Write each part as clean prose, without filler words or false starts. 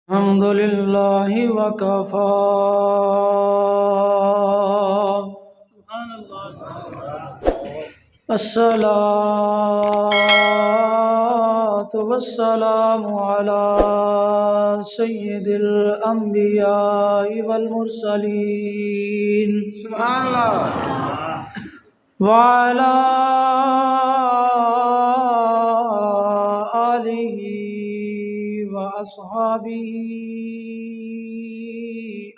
الحمد لله وكفى الصلاة والسلام على سيد الأنبياء والمرسلين سبحان الله وعلى آله وأصحابه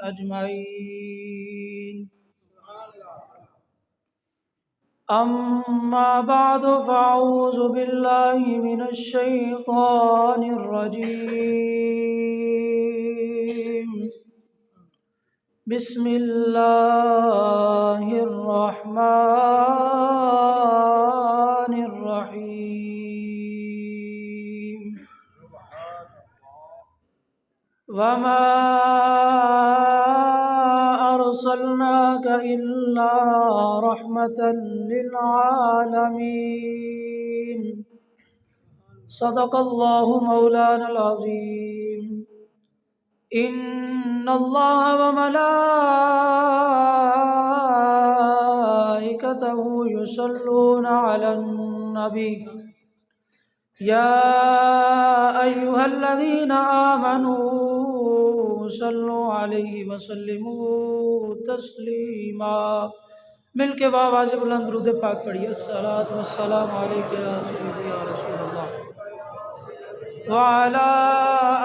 أجمعين أما بعد فأعوذ بالله من الشيطان الرجيم بسم الله الرحمن الرحيم وما أرسلناك إلا رحمة للعالمين صدق الله مولانا العظيم إن الله وملائكته يصلون على النبي يا أيها الذين آمنوا صلوا عليه وسلموا تسلیما مل کے بآواز بلند درود پاک پڑھیے الصلاۃ والسلام علیک یا سیدی یا رسول اللہ وعلی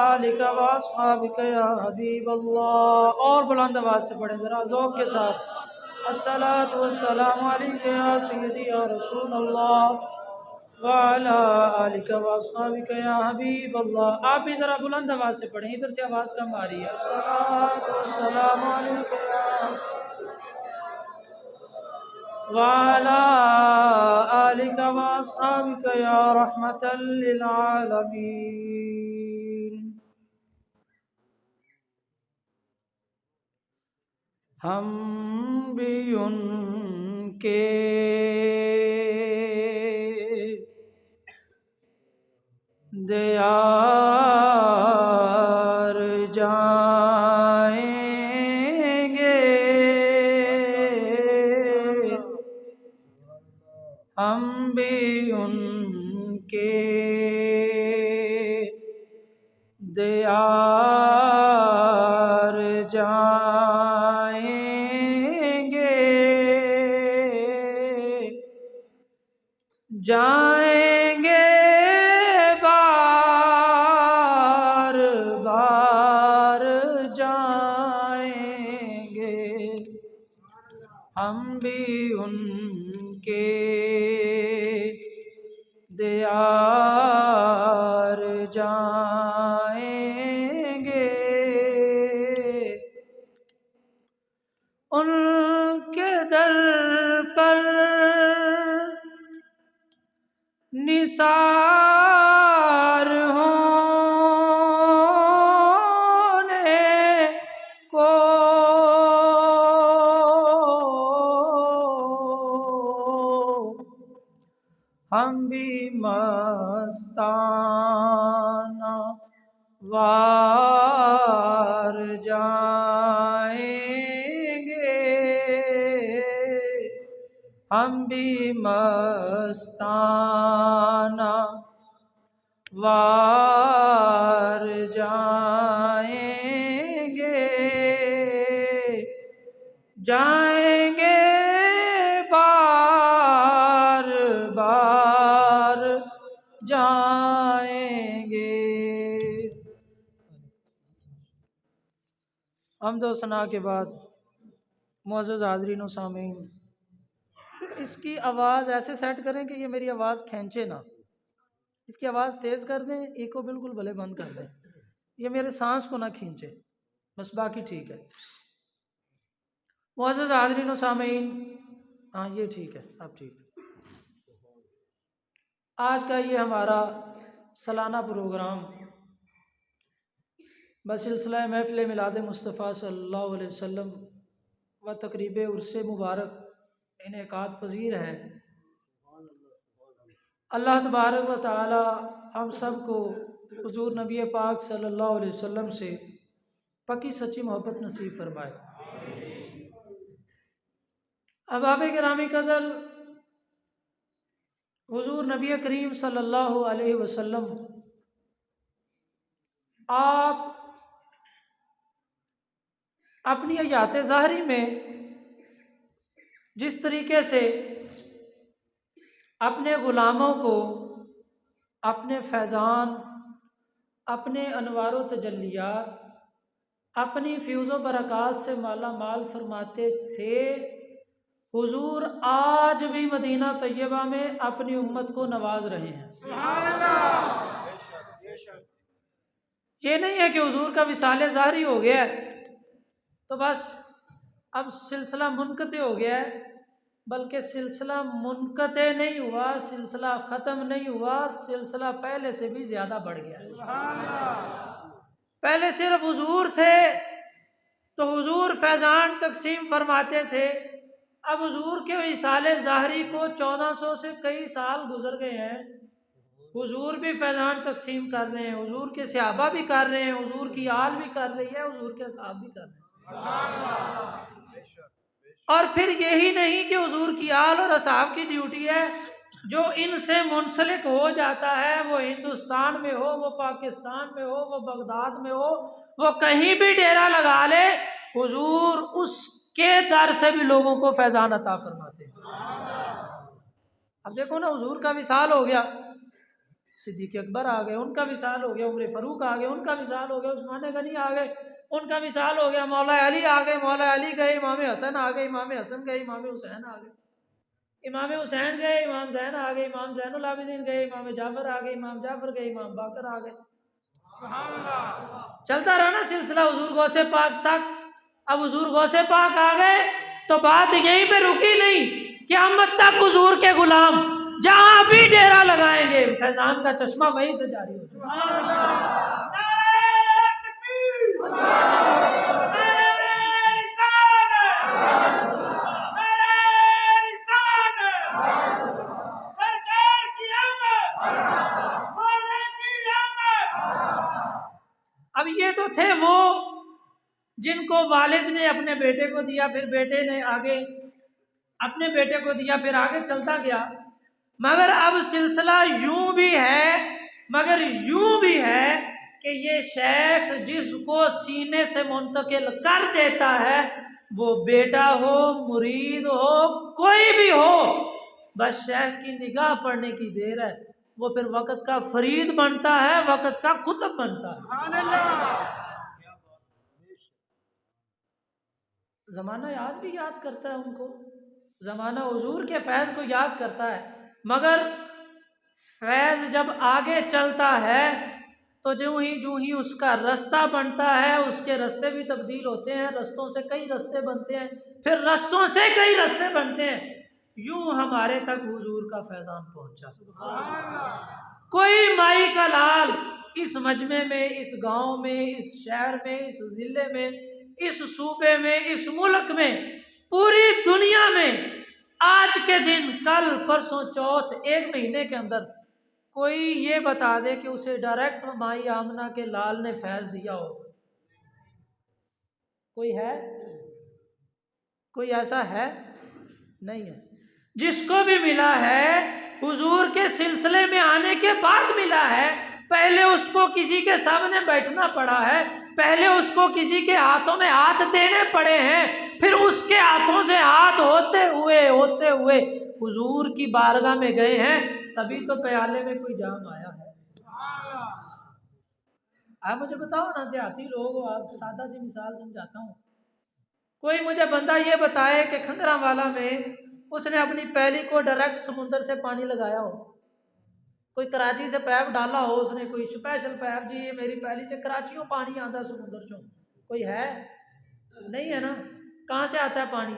آلک واصحابک یا حبیب اللہ. اور بلند آواز سے پڑھیں ذرا ذوق کے ساتھ الصلاۃ والسلام علیک یا سیدی یا رسول اللہ وعلی آلک واصحابک یا حبیب اللہ. آپ بھی ذرا بلند آواز سے پڑھیں، ادھر سے آواز کم آ رہی ہے. الصلاۃ والسلام علیک وعلی آلک واصحابک یا رحمۃ للعالمین. ہم بھی ان کے دیار جائیں گے، ہم بھی ان کے دیار جائیں گے، جائیں گے بار بار جائیں گے، ہم بھی ان کے دیار جائیں گے. ان کے در پر نثار ہونے کو ہم بھی مستانہ وار جائیں گے، ہم بھی مستانہ وار جائیں گے، جائیں گے بار بار جائیں گے. حمد و ثنا کے بعد معزز حاضرین و سامعین، اس کی آواز ایسے سیٹ کریں کہ یہ میری آواز کھینچے نہ. اس کی آواز تیز کر دیں، ایکو بالکل بھلے بند کر دیں، یہ میرے سانس کو نہ کھینچے، بس باقی ٹھیک ہے. معزز حاضرین و سامعین، ہاں یہ ٹھیک ہے، اب ٹھیک ہے. آج کا یہ ہمارا سالانہ پروگرام بسلسلہ محفل میلاد مصطفیٰ صلی اللہ علیہ وسلم و تقریب عرس مبارک انعقاد پذیر ہے. اللہ تبارک و تعالی ہم سب کو حضور نبی پاک صلی اللہ علیہ وسلم سے پکی سچی محبت نصیب فرمائے۔ احباب گرامی قدر، حضور نبی کریم صلی اللہ علیہ وسلم آپ اپنی حیات ظاہری میں جس طریقے سے اپنے غلاموں کو اپنے فیضان، اپنے انوار و تجلیات، اپنی فیوز و برکات سے مالا مال فرماتے تھے، حضور آج بھی مدینہ طیبہ میں اپنی امت کو نواز رہے ہیں۔ سبحان اللہ۔ یہ نہیں ہے کہ حضور کا وصال ظاہری ہو گیا ہے تو بس اب سلسلہ منقطع ہو گیا ہے، بلکہ سلسلہ منقطع نہیں ہوا، سلسلہ ختم نہیں ہوا، سلسلہ پہلے سے بھی زیادہ بڑھ گیا ہے۔ سبحان اللہ۔ پہلے صرف حضور تھے تو حضور فیضان تقسیم فرماتے تھے، اب حضور کے وصال ظاہری کو 1400 سے کئی سال گزر گئے ہیں، حضور بھی فیضان تقسیم کر رہے ہیں، حضور کے صحابہ بھی کر رہے ہیں، حضور کی آل بھی کر رہی ہے، حضور کے اصحاب بھی کر رہے ہیں۔ اور پھر یہی نہیں کہ حضور کی آل اور اصحاب کی ڈیوٹی ہے، جو ان سے منسلک ہو جاتا ہے، وہ ہندوستان میں ہو، وہ پاکستان میں ہو، وہ بغداد میں ہو، وہ کہیں بھی ڈیرا لگا لے، حضور اس کے در سے بھی لوگوں کو فیضان عطا فرماتے ہیں۔ اب دیکھو نا، حضور کا وصال ہو گیا، صدیق اکبر آ گئے، ان کا وصال ہو گیا، عمر فاروق آ گئے، ان کا وصال ہو گیا، عثمان غنی آ گئے، ان کا وصال ہو گیا، مولا علی آ گئے، مولا علی گئے، امام حسن آ گئے، امام حسن گئے، امام حسین آ گئے، امام حسین گئے، امام زین آ گئے، امام زین العابدین گئے، امام جعفر آ گئے، امام جعفر گئے، امام باقر آ گئے۔ سبحان اللہ۔ چلتا رہا نا سلسلہ حضور غوث پاک تک۔ اب حضور غوث پاک آ گئے تو بات یہیں پہ رکی نہیں، قیامت تک حضور کے غلام جہاں بھی ڈیرا لگائیں گے فیضان کا چشمہ وہیں سے جاری ہوگا۔ سبحان اللہ۔ نعرہ تکبیر، نعرہ رسالت، نعرہ رسالت، سرکار کی آمد، سونے کی آمد۔ اب یہ تو تھے وہ جن کو والد نے اپنے بیٹے کو دیا، پھر بیٹے نے آگے اپنے بیٹے کو دیا، پھر آگے چلتا گیا، مگر اب سلسلہ یوں بھی ہے کہ یہ شیخ جس کو سینے سے منتقل کر دیتا ہے، وہ بیٹا ہو، مرید ہو، کوئی بھی ہو، بس شیخ کی نگاہ پڑنے کی دیر ہے، وہ پھر وقت کا فرید بنتا ہے، وقت کا قطب بنتا ہے۔ سبحان اللہ۔ زمانہ آج بھی یاد کرتا ہے ان کو، زمانہ حضور کے فیض کو یاد کرتا ہے، مگر فیض جب آگے چلتا ہے تو جو ہی اس کا رستہ بنتا ہے، اس کے رستے بھی تبدیل ہوتے ہیں، رستوں سے کئی رستے بنتے ہیں، پھر رستوں سے کئی رستے بنتے ہیں، یوں ہمارے تک حضور کا فیضان پہنچا۔ کوئی مائی کا لال اس مجمع میں، اس گاؤں میں، اس شہر میں، اس ضلع میں، اس صوبے میں، اس ملک میں، پوری دنیا میں آج کے دن، کل، پرسوں، چوتھ، ایک مہینے کے اندر کوئی یہ بتا دے کہ اسے ڈائریکٹ مائی آمنہ کے لال نے فیض دیا ہو؟ کوئی ہے؟ کوئی ایسا ہے؟ نہیں ہے۔ جس کو بھی ملا ہے حضور کے سلسلے میں آنے کے بعد ملا ہے، پہلے اس کو کسی کے سامنے بیٹھنا پڑا ہے، پہلے اس کو کسی کے ہاتھوں میں ہاتھ دینے پڑے ہیں، پھر اس کے ہاتھوں سے ہاتھ ہوتے ہوئے حضور کی بارگاہ میں گئے ہیں، تبھی تو پیالے میں کوئی جام آیا ہے۔ آپ مجھے بتاؤ نا، دیہاتی لوگ ہو، آپ سادہ سی مثال سمجھاتا ہوں، کوئی مجھے بندہ یہ بتائے کہ کھنگرا والا میں اس نے اپنی پیلی کو ڈائریکٹ سمندر سے پانی لگایا ہو، کوئی کراچی سے پیپ ڈالا ہو اس نے، کوئی اسپیشل پیپ، جی یہ میری پیلی سے کراچیوں پانی آتا سمندر چوں، کوئی ہے؟ نہیں ہے نا۔ کہاں سے آتا ہے پانی؟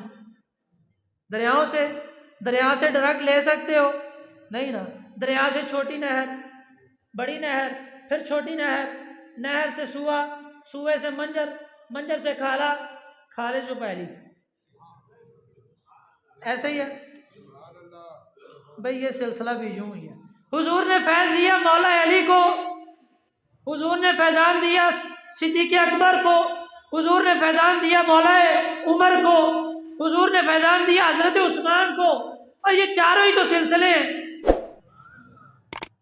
دریاؤں سے۔ دریا سے ڈائریکٹ لے سکتے ہو؟ نہیں نا۔ دریا سے چھوٹی نہر، بڑی نہر، پھر چھوٹی نہر، نہر سے سوا، سوے سے منجر، منجر سے کھالا، کھالے سے پیلی، ایسے ہی ہے بھئی۔ یہ سلسلہ بھی یوں ہی ہے۔ حضور نے فیض دیا مولا علی کو، حضور نے فیضان دیا صدیق اکبر کو، حضور نے فیضان دیا مولا عمر کو، حضور نے فیضان دیا حضرت عثمان کو، اور یہ چاروں ہی تو سلسلے ہیں،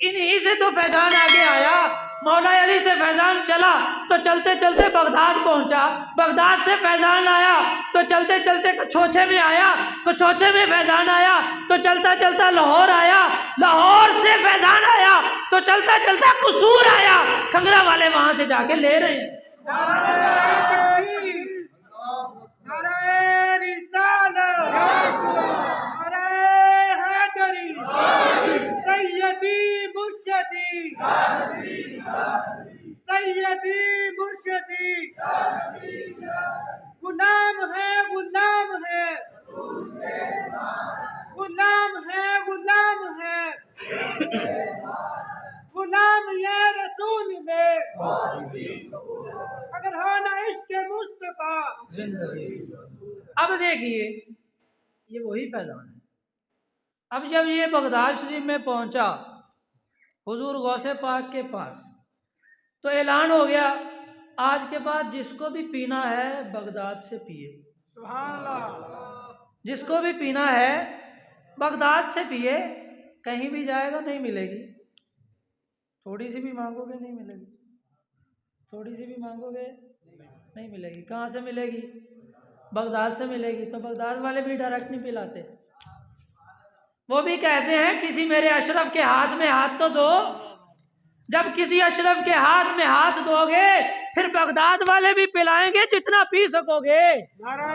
انہی سے تو فیضان آگے آیا۔ مولا علی سے فیضان چلا تو چلتے چلتے بغداد پہنچا، بغداد سے فیضان آیا تو چلتے چلتے چھوچے میں آیا، تو چھوچے میں فیضان آیا تو چلتا چلتا لاہور آیا، لاہور سے فیضان آیا تو چلتا چلتا قصور آیا۔ کھنگرا والے وہاں سے جا کے لے رہے ہیں۔ سیدی مرشدی غلام ہے غلام ہے غلام ہے غلام ہے غلام یہ رسول میں اگر ہونا عشق مصطفیٰ زندگی۔ اب دیکھیے یہ وہی فیضان ہے۔ اب جب یہ بغداد شریف میں پہنچا حضور غوث پاک کے پاس، تو اعلان ہو گیا آج کے بعد جس کو بھی پینا ہے بغداد سے پیے، سبحان اللہ، جس کو بھی پینا ہے بغداد سے پیے، کہیں بھی جائے گا نہیں ملے گی، تھوڑی سی بھی مانگو گے نہیں ملے گی، تھوڑی سی بھی مانگو گے نہیں ملے گی۔ کہاں سے ملے گی؟ بغداد سے ملے گی۔ تو بغداد والے بھی ڈائریکٹ نہیں پلاتے، وہ بھی کہتے ہیں کسی میرے اشرف کے ہاتھ میں ہاتھ تو دو۔ جب کسی اشرف کے ہاتھ میں ہاتھ دو گے پھر بغداد والے بھی پلائیں گے جتنا پی سکو گے۔ نعرہ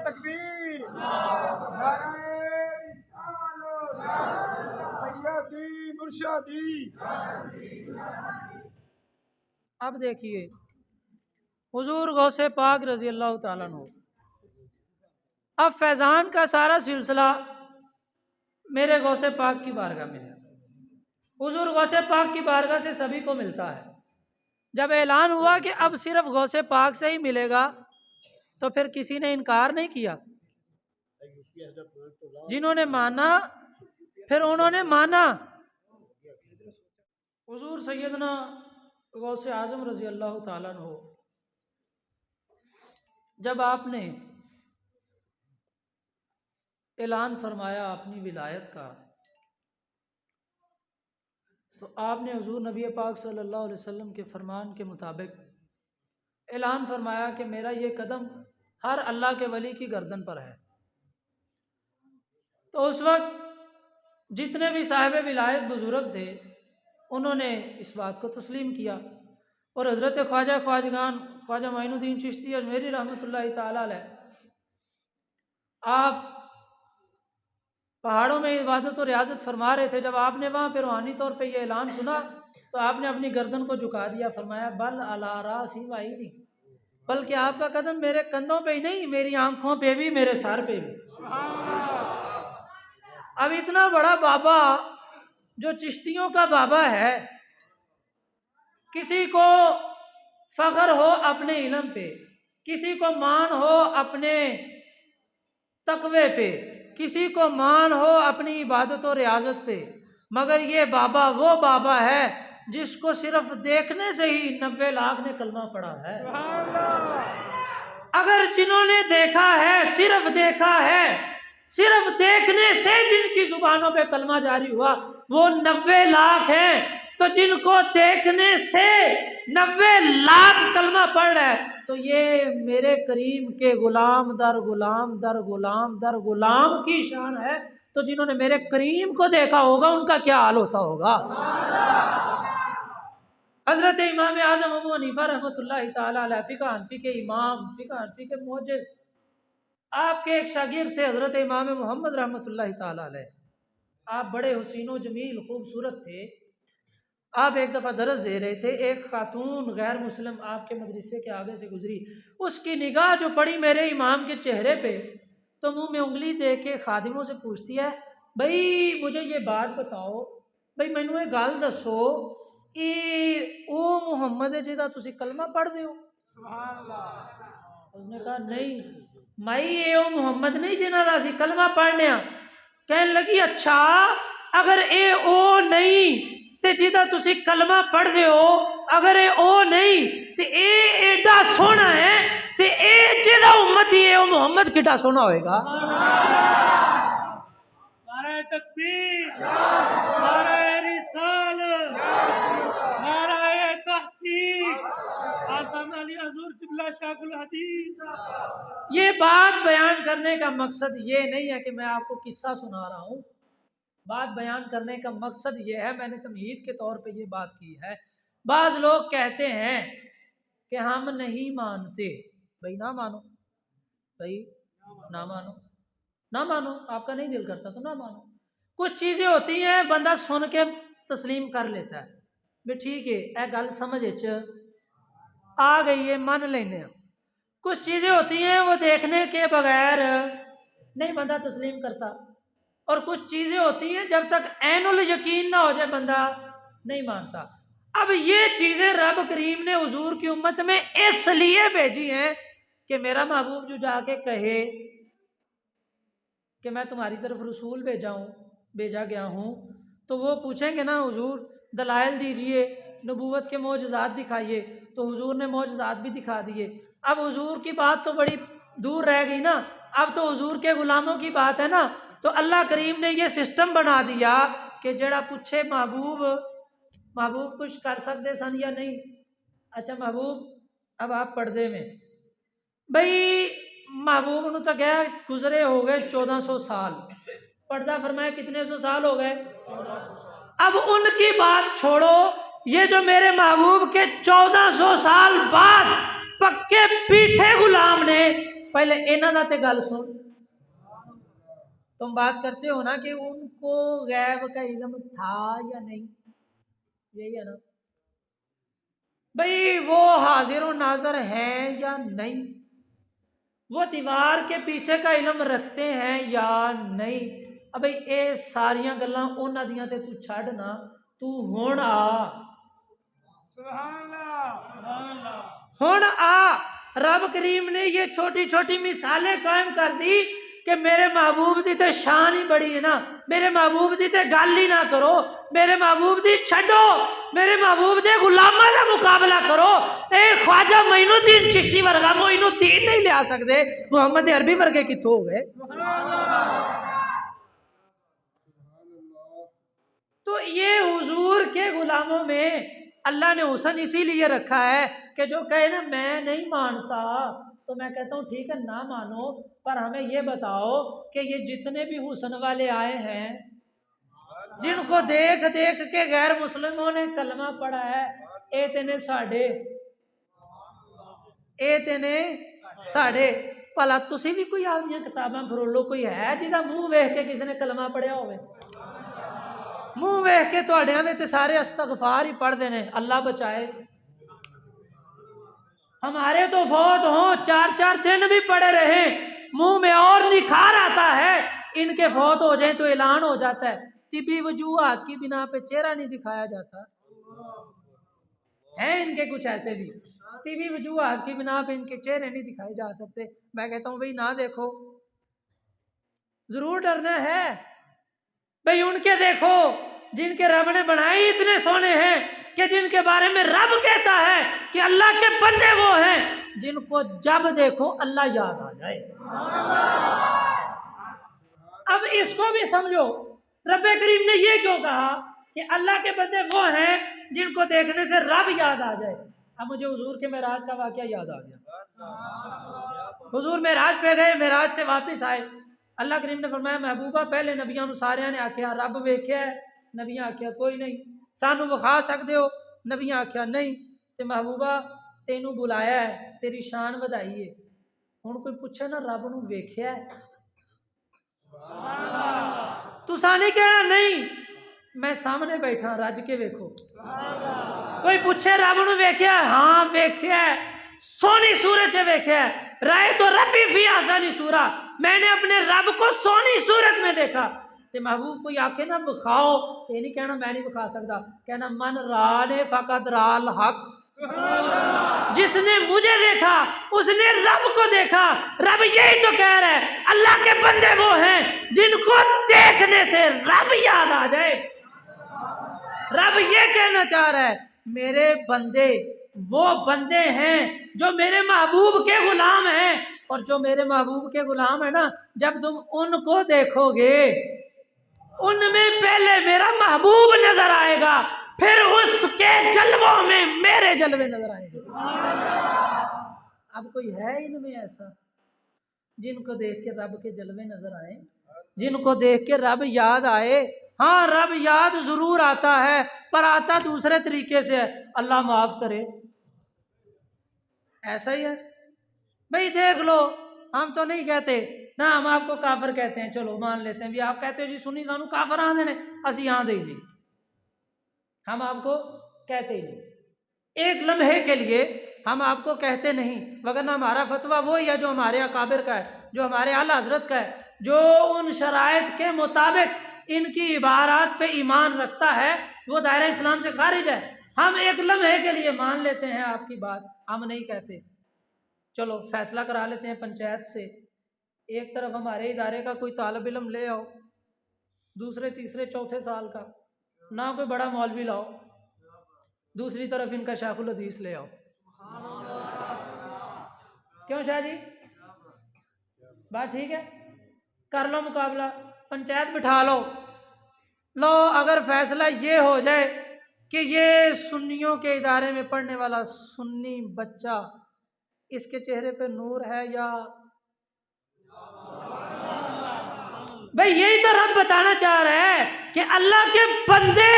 تکبیر، نعرہ رسالت، سیدی مرشدی۔ اب دیکھیے حضور غوث پاک رضی اللہ تعالیٰ عنہ، اب فیضان کا سارا سلسلہ میرے غوث پاک کی بارگاہ میں ہے، حضور غوث پاک کی بارگاہ سے سبھی کو ملتا ہے۔ جب اعلان ہوا کہ اب صرف غوث پاک سے ہی ملے گا تو پھر کسی نے انکار نہیں کیا، جنہوں نے مانا پھر انہوں نے مانا۔ حضور سیدنا غوث اعظم رضی اللہ تعالیٰ عنہ جب آپ نے اعلان فرمایا اپنی ولایت کا، تو آپ نے حضور نبی پاک صلی اللہ علیہ وسلم کے فرمان کے مطابق اعلان فرمایا کہ میرا یہ قدم ہر اللہ کے ولی کی گردن پر ہے۔ تو اس وقت جتنے بھی صاحب ولایت بزرگ تھے انہوں نے اس بات کو تسلیم کیا، اور حضرت خواجہ خواجگان خواجہ معین الدین چشتی اجمیری رحمۃ اللہ تعالیٰ علیہ، آپ پہاڑوں میں عبادت و ریاضت فرما رہے تھے، جب آپ نے وہاں پہ روحانی طور پہ یہ اعلان سنا تو آپ نے اپنی گردن کو جھکا دیا، فرمایا بل علی راسی وعینی، بلکہ آپ کا قدم میرے کندھوں پہ ہی نہیں، میری آنکھوں پہ بھی، میرے سر پہ بھی۔ اب اتنا بڑا بابا جو چشتیوں کا بابا ہے، کسی کو فخر ہو اپنے علم پہ، کسی کو مان ہو اپنے تقوی پہ، کسی کو مان ہو اپنی عبادت و ریاضت پہ، مگر یہ بابا وہ بابا ہے جس کو صرف دیکھنے سے ہی 90 لاکھ نے کلمہ پڑھا ہے۔ اگر جنہوں نے دیکھا ہے، صرف دیکھا ہے، صرف دیکھنے سے جن کی زبانوں پہ کلمہ جاری ہوا وہ 90 لاکھ ہیں، تو جن کو دیکھنے سے 90 لاکھ کلمہ پڑھ رہا ہے تو یہ میرے کریم کے غلام در غلام در غلام در غلام کی شان ہے، تو جنہوں نے میرے کریم کو دیکھا ہوگا ان کا کیا حال ہوتا ہوگا۔ حضرت امام اعظم ابو حنیفہ رحمۃ اللہ تعالیٰ علیہ، فقہ حنفی کے امام، فقہ حنفی کے موجد، آپ کے ایک شاگرد تھے حضرت امام محمد رحمۃ اللہ تعالیٰ علیہ، آپ بڑے حسین و جمیل خوبصورت تھے۔ آپ ایک دفعہ درس دے رہے تھے، ایک خاتون غیر مسلم آپ کے مدرسے کے آگے سے گزری، اس کی نگاہ جو پڑی میرے امام کے چہرے پہ تو منہ میں انگلی دے کے خادموں سے پوچھتی ہے بھائی مجھے یہ بات بتاؤ، بھائی مینوں یہ گل دسو او محمد ہے جہاں تسی کلمہ پڑھ دے ہو؟ سبحان اللہ۔ اس نے کہا نہیں مائی اے او محمد نہیں جنہاں دا اسی کلمہ پڑھنے ہاں۔ کہنے لگی اچھا اگر اے او نہیں تے جیدا تسی کلمہ پڑھ رہے ہو اگر اے او نہیں تے اے ایڈا سونا ہے تے اے جیدا امتی ہے او محمد کٹا سونا ہوئے گا. نعرہ تکبیر، نعرہ رسالت، نعرہ تحقیق، آسان علی حضور قبلہ شیخ الحدیث. یہ بات بیان کرنے کا مقصد یہ نہیں ہے کہ میں آپ کو قصہ سنا رہا ہوں. بات بیان کرنے کا مقصد یہ ہے، میں نے تمہید کے طور پہ یہ بات کی ہے. بعض لوگ کہتے ہیں کہ ہم نہیں مانتے. بھائی نہ مانو، بھائی نہ مانو، نہ مانو، آپ کا نہیں دل کرتا تو نہ مانو. کچھ چیزیں ہوتی ہیں بندہ سن کے تسلیم کر لیتا ہے، بھی ٹھیک ہے اے گل سمجھ آ گئی ہے من لینے. کچھ چیزیں ہوتی ہیں وہ دیکھنے کے بغیر نہیں بندہ تسلیم کرتا، اور کچھ چیزیں ہوتی ہیں جب تک عین الیقین نہ ہو جائے بندہ نہیں مانتا. اب یہ چیزیں رب کریم نے حضور کی امت میں اس لیے بھیجی ہیں کہ میرا محبوب جو جا کے کہے کہ میں تمہاری طرف رسول بھیجا گیا ہوں، تو وہ پوچھیں گے نا حضور دلائل دیجئے، نبوت کے معجزات دکھائیے، تو حضور نے معجزات بھی دکھا دیے. اب حضور کی بات تو بڑی دور رہ گئی نا، اب تو حضور کے غلاموں کی بات ہے نا. تو اللہ کریم نے یہ سسٹم بنا دیا کہ جڑا پوچھے محبوب کچھ کر سکتے سن یا نہیں. اچھا محبوب اب آپ پردے میں، بھائی محبوب نو تو گیا گزرے ہو گئے 1400 سال، پردہ فرمایا کتنے سو سال ہو گئے. اب ان کی بات چھوڑو، یہ جو میرے محبوب کے 1400 سال بعد پکے پیٹھے غلام نے، پہلے انہاں دا تے گل سن. تم بات کرتے ہو نا کہ ان کو غیب کا علم تھا یا نہیں، یہی ہے نا بھئی. وہ حاضر و ناظر ہیں یا نہیں، وہ دیوار کے پیچھے کا علم رکھتے ہیں یا نہیں. اب اے ساریاں گلاں انہاں دیاں تے تو چھڑ نا، تو ہن آ، سبحان اللہ، سبحان اللہ. ہن آ. رب کریم نے یہ چھوٹی چھوٹی مثالیں قائم کر دی کہ میرے محبوب دی تے شان ہی بڑی ہے نا، میرے محبوب دی تے گل ہی نہ کرو، میرے محبوب دی چھڈو، میرے محبوب دے غلاماں دا مقابلہ کرو. اے خواجہ معین الدین چشتی ورگا معین الدین نہیں لیا سکتے، محمد عربی ورگے کتوں ہو گئے. تو یہ حضور کے غلاموں میں اللہ نے حسن اسی لیے رکھا ہے کہ جو کہے نا میں نہیں مانتا، تو میں کہتا ہوں ٹھیک ہے نہ مانو، پر ہمیں یہ بتاؤ کہ یہ جتنے بھی حسن والے آئے ہیں جن کو دیکھ دیکھ کے غیر مسلموں نے کلمہ پڑھا ہے، اے تینے ساڑھے پلا تسی بھی کوئی آپ دیا کتاباں فرولو، کوئی ہے جہاں منہ ویکھ کے کسی نے کلمہ پڑھیا ہوئے؟ منہ ویکھ کے تواڈیاں دے تے سارے استغفار ہی پڑھ دینے، اللہ بچائے. ہمارے تو فوت ہوں 4 دن بھی پڑے رہے، منہ میں اور نکھار آتا ہے، ان کے فوت ہو جائیں تو اعلان ہو جاتا ہے طبی وجوہات کی بنا پہ چہرہ نہیں دکھایا جاتا. ہیں ان کے کچھ ایسے بھی طبی وجوہات کی بنا پہ ان کے چہرے نہیں دکھائے جا سکتے. میں کہتا ہوں بھئی نہ دیکھو، ضرور ڈرنا ہے بھئی ان کے دیکھو جن کے رب نے بنائے اتنے سونے ہیں کہ جن کے بارے میں رب کہتا ہے کہ اللہ کے بندے وہ ہیں جن کو جب دیکھو اللہ یاد آ جائے. اب اس کو بھی سمجھو، رب کریم نے یہ کیوں کہا کہ اللہ کے بندے وہ ہیں جن کو دیکھنے سے رب یاد آ جائے. اب مجھے حضور کے معراج کا واقعہ یاد آ گیا. حضور معراج پہ گئے، معراج سے واپس آئے، اللہ کریم نے فرمایا محبوبہ پہلے نبیاں نو سارے نے آکھیا رب ویکھیا ہے، نبیاں آکھیا کوئی نہیں. سانو وکھا سکتے ہو؟ نبیاں آکھیا نہیں. تے محبوبہ تینوں بلایا ہے، تیری شان ودائی ہے. ہن کوئی پوچھے نا رب نو ویکھیا ہے؟ تساں نہیں کہنا نہیں میں سامنے بیٹھا رج کے ویکھو. کوئی پوچھے رب نو ویکھیا ہے؟ ہاں ویکھیا ہے، سونی صورت چ ویکھیا ہے. رائے تو ربی فی احسن صورت، میں نے اپنے رب کو سونی صورت میں دیکھا. تے محبوب کوئی آکھے نا بخاؤ، یہ نہیں کہنا میں نہیں بکھا سکتا، کہنا من رانے فقط رال حق. جس نے مجھے دیکھا اس نے رب کو دیکھا. رب یہی تو کہہ رہا ہے اللہ کے بندے وہ ہیں جن کو دیکھنے سے رب یاد آ جائے. رب یہ کہنا چاہ رہا ہے میرے بندے وہ بندے ہیں جو میرے محبوب کے غلام ہیں، اور جو میرے محبوب کے غلام ہیں نا، جب تم ان کو دیکھو گے ان میں پہلے میرا محبوب نظر آئے گا، پھر اس کے جلووں میں میرے جلوے نظر آئیں گے۔ اب کوئی ہے ان میں ایسا جن کو دیکھ کے رب کے جلوے نظر آئے، جن کو دیکھ کے رب یاد آئے؟ ہاں رب یاد ضرور آتا ہے، پر آتا دوسرے طریقے سے ہے، اللہ معاف کرے، ایسا ہی ہے بھئی۔ دیکھ لو، ہم تو نہیں کہتے نہ، ہم آپ کو کافر کہتے ہیں، چلو مان لیتے ہیں بھی آپ کہتے ہو جی سنی سانو کافر آندے نے، اسی آندے ہی نہیں، ہم آپ کو کہتے ہی نہیں، ایک لمحے کے لیے ہم آپ کو کہتے نہیں، وگرنہ ہمارا فتویٰ وہی ہے جو ہمارے اکابر کا ہے، جو ہمارے اعلیٰ حضرت کا ہے، جو ان شرائط کے مطابق ان کی عبارات پہ ایمان رکھتا ہے وہ دائرہ اسلام سے خارج ہے۔ ہم ایک لمحے کے لیے مان لیتے ہیں آپ کی بات، ہم نہیں کہتے۔ چلو فیصلہ کرا لیتے ہیں پنچایت سے، ایک طرف ہمارے ادارے کا کوئی طالب علم لے آؤ، دوسرے تیسرے چوتھے سال کا، نہ کوئی بڑا مولوی لاؤ، دوسری طرف ان کا شیخ الحدیث لے آؤ۔ کیوں شاہ جی، بات ٹھیک ہے؟ کر لو مقابلہ، پنچایت بٹھا لو، لو اگر فیصلہ یہ ہو جائے کہ یہ سنیوں کے ادارے میں پڑھنے والا سنی بچہ، اس کے چہرے پہ نور ہے یا بھئی یہی تو رب بتانا چاہ رہا ہے کہ اللہ کے بندے،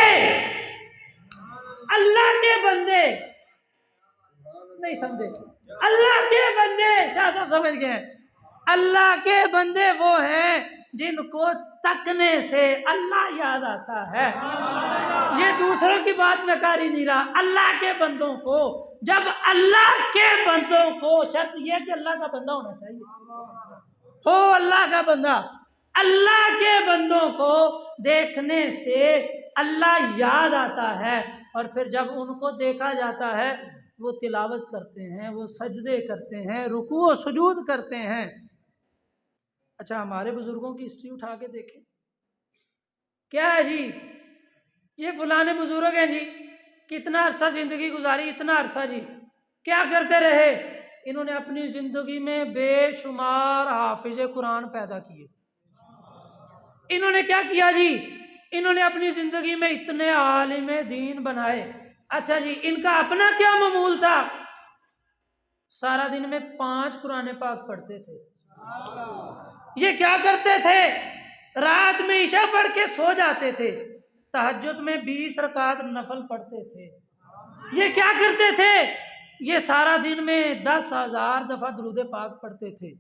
اللہ کے بندے نہیں سمجھے، اللہ کے بندے، شاہ صاحب سمجھ گئے ہیں، اللہ کے بندے وہ ہیں جن کو تکنے سے اللہ یاد آتا ہے۔ یہ دوسروں کی بات میں کاری نہیں رہا، اللہ کے بندوں کو، جب اللہ کے بندوں کو، شرط یہ کہ اللہ کا بندہ ہونا چاہیے، ہو اللہ کا بندہ، اللہ کے بندوں کو دیکھنے سے اللہ یاد آتا ہے، اور پھر جب ان کو دیکھا جاتا ہے وہ تلاوت کرتے ہیں، وہ سجدے کرتے ہیں، رکوع و سجود کرتے ہیں۔ اچھا ہمارے بزرگوں کی ہسٹری اٹھا کے دیکھیں، کیا ہے جی، یہ فلانے بزرگ ہیں جی، کتنا عرصہ زندگی گزاری، اتنا عرصہ جی کیا کرتے رہے؟ انہوں نے اپنی زندگی میں بے شمار حافظ قرآن پیدا کیے۔ انہوں نے کیا کیا جی؟ انہوں نے اپنی زندگی میں اتنے عالم دین بنائے۔ اچھا جی، ان کا اپنا کیا معمول تھا؟ سارا دن میں 5 قرآن پاک پڑھتے تھے۔ یہ کیا کرتے تھے؟ رات میں عشاء پڑھ کے سو جاتے تھے، تہجد میں 20 رکعت نفل پڑھتے تھے۔ یہ کیا کرتے تھے؟ یہ سارا دن میں 10,000 دفعہ درود پاک پڑھتے تھے۔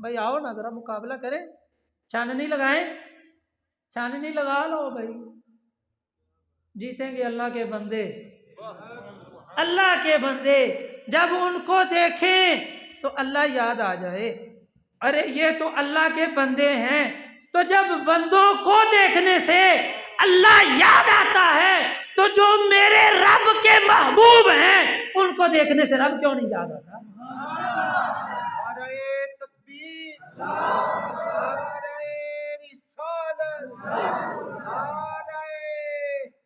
بھائی آؤ نا ذرا مقابلہ کریں، چھاننی لگائیں، چھاننی لگا لو بھائی، جیتیں گے اللہ کے بندے۔ اللہ کے بندے جب ان کو دیکھیں تو اللہ یاد آ جائے، ارے یہ تو اللہ کے بندے ہیں، تو جب بندوں کو دیکھنے سے اللہ یاد آتا ہے تو جو میرے رب کے محبوب ہیں ان کو دیکھنے سے رب کیوں نہیں یاد آتا؟ نعرہ تکبیر، نعرہ رسالت، نعرہ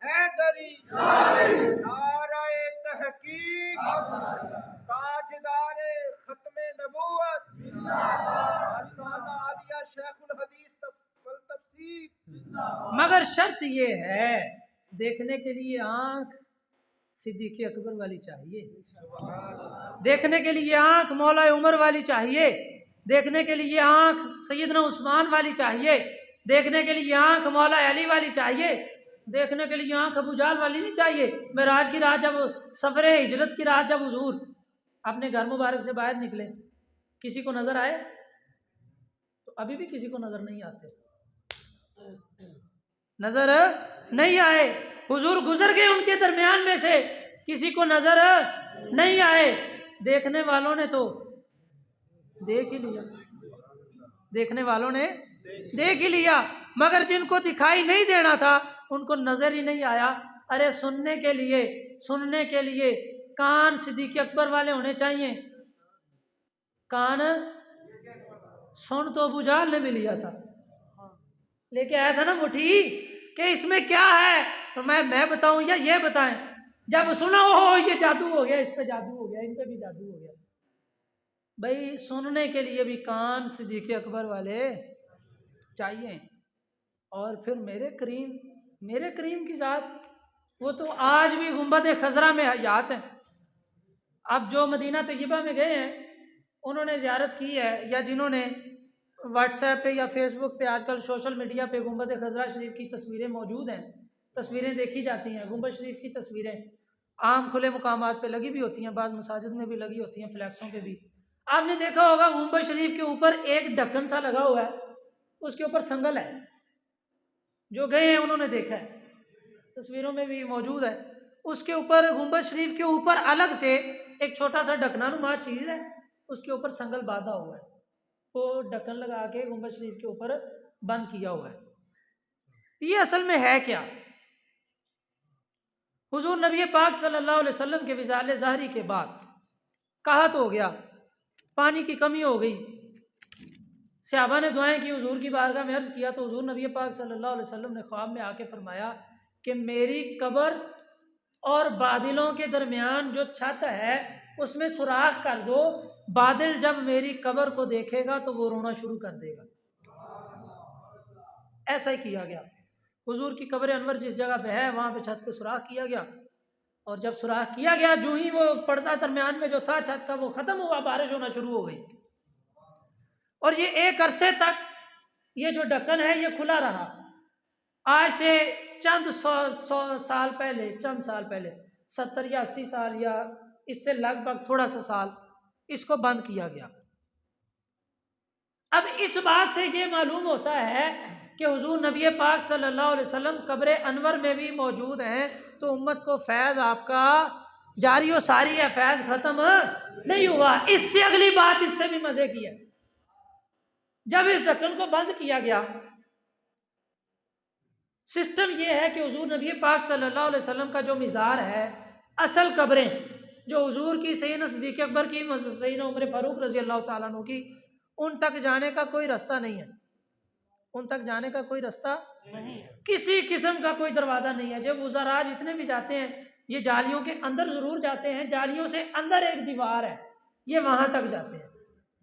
حیدری، نعرہ تحقیق، تاجدار ختم نبوت، آستانہ عالیہ شیخ الحدیث والتفسیر۔ مگر شرط یہ ہے، دیکھنے کے لیے آنکھ صدیق اکبر والی چاہیے، دیکھنے کے لیے آنکھ مولا عمر والی چاہیے، دیکھنے کے لیے آنکھ سیدنا عثمان والی چاہیے، دیکھنے کے لیے آنکھ مولا علی والی چاہیے، دیکھنے کے لیے آنکھ ابو جہل والی نہیں چاہیے۔ معراج کی رات، جب سفر ہجرت کی رات، جب حضور اپنے گھر مبارک سے باہر نکلے، کسی کو نظر آئے؟ تو ابھی بھی کسی کو نظر نہیں آتے، نظر نہیں آئے۔ حضور گزر گئے ان کے درمیان میں سے، کسی کو نظر نہیں آئے۔ دیکھنے والوں نے تو دیکھ ہی لیا، دیکھنے والوں نے دیکھ ہی لیا، مگر جن کو دکھائی نہیں دینا تھا ان کو نظر ہی نہیں آیا۔ ارے سننے کے لیے کان صدیق اکبر والے ہونے چاہیے، کان سن تو ابو جہل نے بھی لیا تھا، لے کے آیا تھا نا مٹھی، کہ اس میں کیا ہے، تو میں بتاؤں یا یہ بتائیں؟ جب سنا ہو یہ جادو ہو گیا، اس پہ جادو ہو گیا، ان پہ بھی جادو ہو گیا، بھائی سننے کے لیے بھی کان صدیق اکبر والے چاہیے۔ اور پھر میرے کریم کی ذات، وہ تو آج بھی گنبد خضرا میں حیات ہیں۔ اب جو مدینہ طیبہ میں گئے ہیں، انہوں نے زیارت کی ہے، یا جنہوں نے واٹس ایپ پہ یا فیس بک پہ، آج کل سوشل میڈیا پہ گنبد خضرا شریف کی تصویریں موجود ہیں، تصویریں دیکھی جاتی ہیں، گنبد شریف کی تصویریں عام کھلے مقامات پہ لگی بھی ہوتی ہیں، بعض مساجد میں بھی لگی ہوتی ہیں، فلیکسوں پہ بھی۔ آپ نے دیکھا ہوگا گنبد شریف کے اوپر ایک ڈھکن سا لگا ہوا ہے، اس کے اوپر سنگل ہے، جو گئے ہیں انہوں نے دیکھا ہے، تصویروں میں بھی موجود ہے۔ اس کے اوپر گنبد شریف کے اوپر الگ سے ایک چھوٹا سا ڈھکنا نما چیز ہے، اس کے اوپر سنگل باندھا ہوا ہے، وہ ڈھکن لگا کے گنبد شریف کے اوپر بند کیا ہوا ہے۔ یہ اصل میں ہے کیا؟ حضور نبی پاک صلی اللہ علیہ وسلم کے وصال ظاہری کے بعد قحط ہو گیا، پانی کی کمی ہو گئی، صحابہ نے دعائیں کی، حضور کی بارگاہ میں عرض کیا، تو حضور نبی پاک صلی اللہ علیہ وسلم نے خواب میں آ کے فرمایا کہ میری قبر اور بادلوں کے درمیان جو چھت ہے اس میں سوراخ کر دو، بادل جب میری قبر کو دیکھے گا تو وہ رونا شروع کر دے گا۔ ایسا ہی کیا گیا، حضور کی قبر انور جس جگہ پہ ہے وہاں پہ چھت پہ سوراخ کیا گیا، اور جب سوراخ کیا گیا، جو ہی وہ پردہ درمیان میں جو تھا چھت کا وہ ختم ہوا، بارش ہونا شروع ہو گئی، اور یہ ایک عرصے تک یہ جو ڈھکن ہے یہ کھلا رہا۔ آج سے چند سال پہلے، 70 یا 80 سال یا اس سے لگ بھگ تھوڑا سا سال اس کو بند کیا گیا۔ اب اس بات سے یہ معلوم ہوتا ہے کہ حضور نبی پاک صلی اللہ علیہ وسلم قبر انور میں بھی موجود ہیں، تو امت کو فیض آپ کا جاری و ساری ہے، فیض ختم نہیں ہوا۔ اس سے اگلی بات اس سے بھی مزے کی ہے، جب اس ڈھکن کو بند کیا گیا، سسٹم یہ ہے کہ حضور نبی پاک صلی اللہ علیہ وسلم کا جو مزار ہے، اصل قبریں جو حضور کی، سیدنا صدیق اکبر کی، سیدنا عمر فاروق رضی اللہ تعالیٰ عنہ کی، ان تک جانے کا کوئی رستہ نہیں ہے، ان تک جانے کا کوئی رستہ نہیں، کسی قسم کا کوئی دروازہ نہیں ہے۔ جب وزراء جتنے بھی جاتے ہیں یہ جالیوں کے اندر ضرور جاتے ہیں، جالیوں سے اندر ایک دیوار ہے، یہ وہاں تک جاتے ہیں،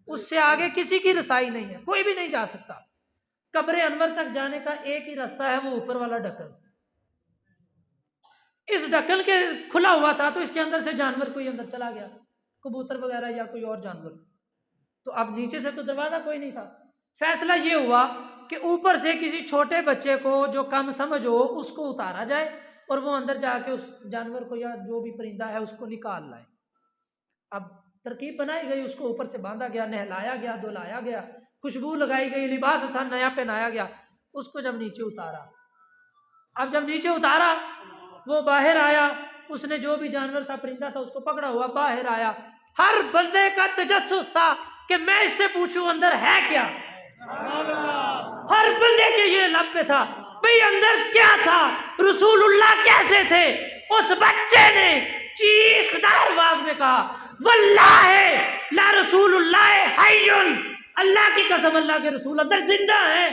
اس سے آگے کسی کی رسائی نہیں ہے، کوئی بھی نہیں جا سکتا۔ قبر انور تک جانے کا ایک ہی راستہ ہے، وہ اوپر والا ڈھکن۔ اس ڈھکن کے کھلا ہوا تھا تو اس کے اندر سے جانور کوئی اندر چلا گیا، کبوتر وغیرہ یا کوئی اور جانور، تو اب نیچے سے تو دروازہ کوئی نہیں تھا۔ فیصلہ یہ ہوا کہ اوپر سے کسی چھوٹے بچے کو جو کم سمجھ ہو اس کو اتارا جائے، اور وہ اندر جا کے اس جانور کو یا جو بھی پرندہ ہے اس کو نکال لائے۔ اب ترکیب بنائی گئی، اس کو اوپر سے باندھا گیا، نہلایا گیا، دھلایا گیا، خوشبو لگائی گئی، لباس تھا نیا پہنایا گیا، اس کو جب نیچے اتارا، اب جب نیچے اتارا وہ باہر آیا، اس نے جو بھی جانور تھا، پرندہ تھا، اس کو پکڑا ہوا باہر آیا، ہر بندے کا تجسس تھا کہ میں اس سے پوچھوں اندر ہے کیا، ہر بندے کے یہ لب پہ تھا بھئی اندر کیا تھا، رسول اللہ کیسے تھے۔ اس بچے نے چیخدار آواز میں کہا واللہ لا رسول اللہ حی، اللہ کی قسم اللہ کے رسول اندر زندہ ہیں۔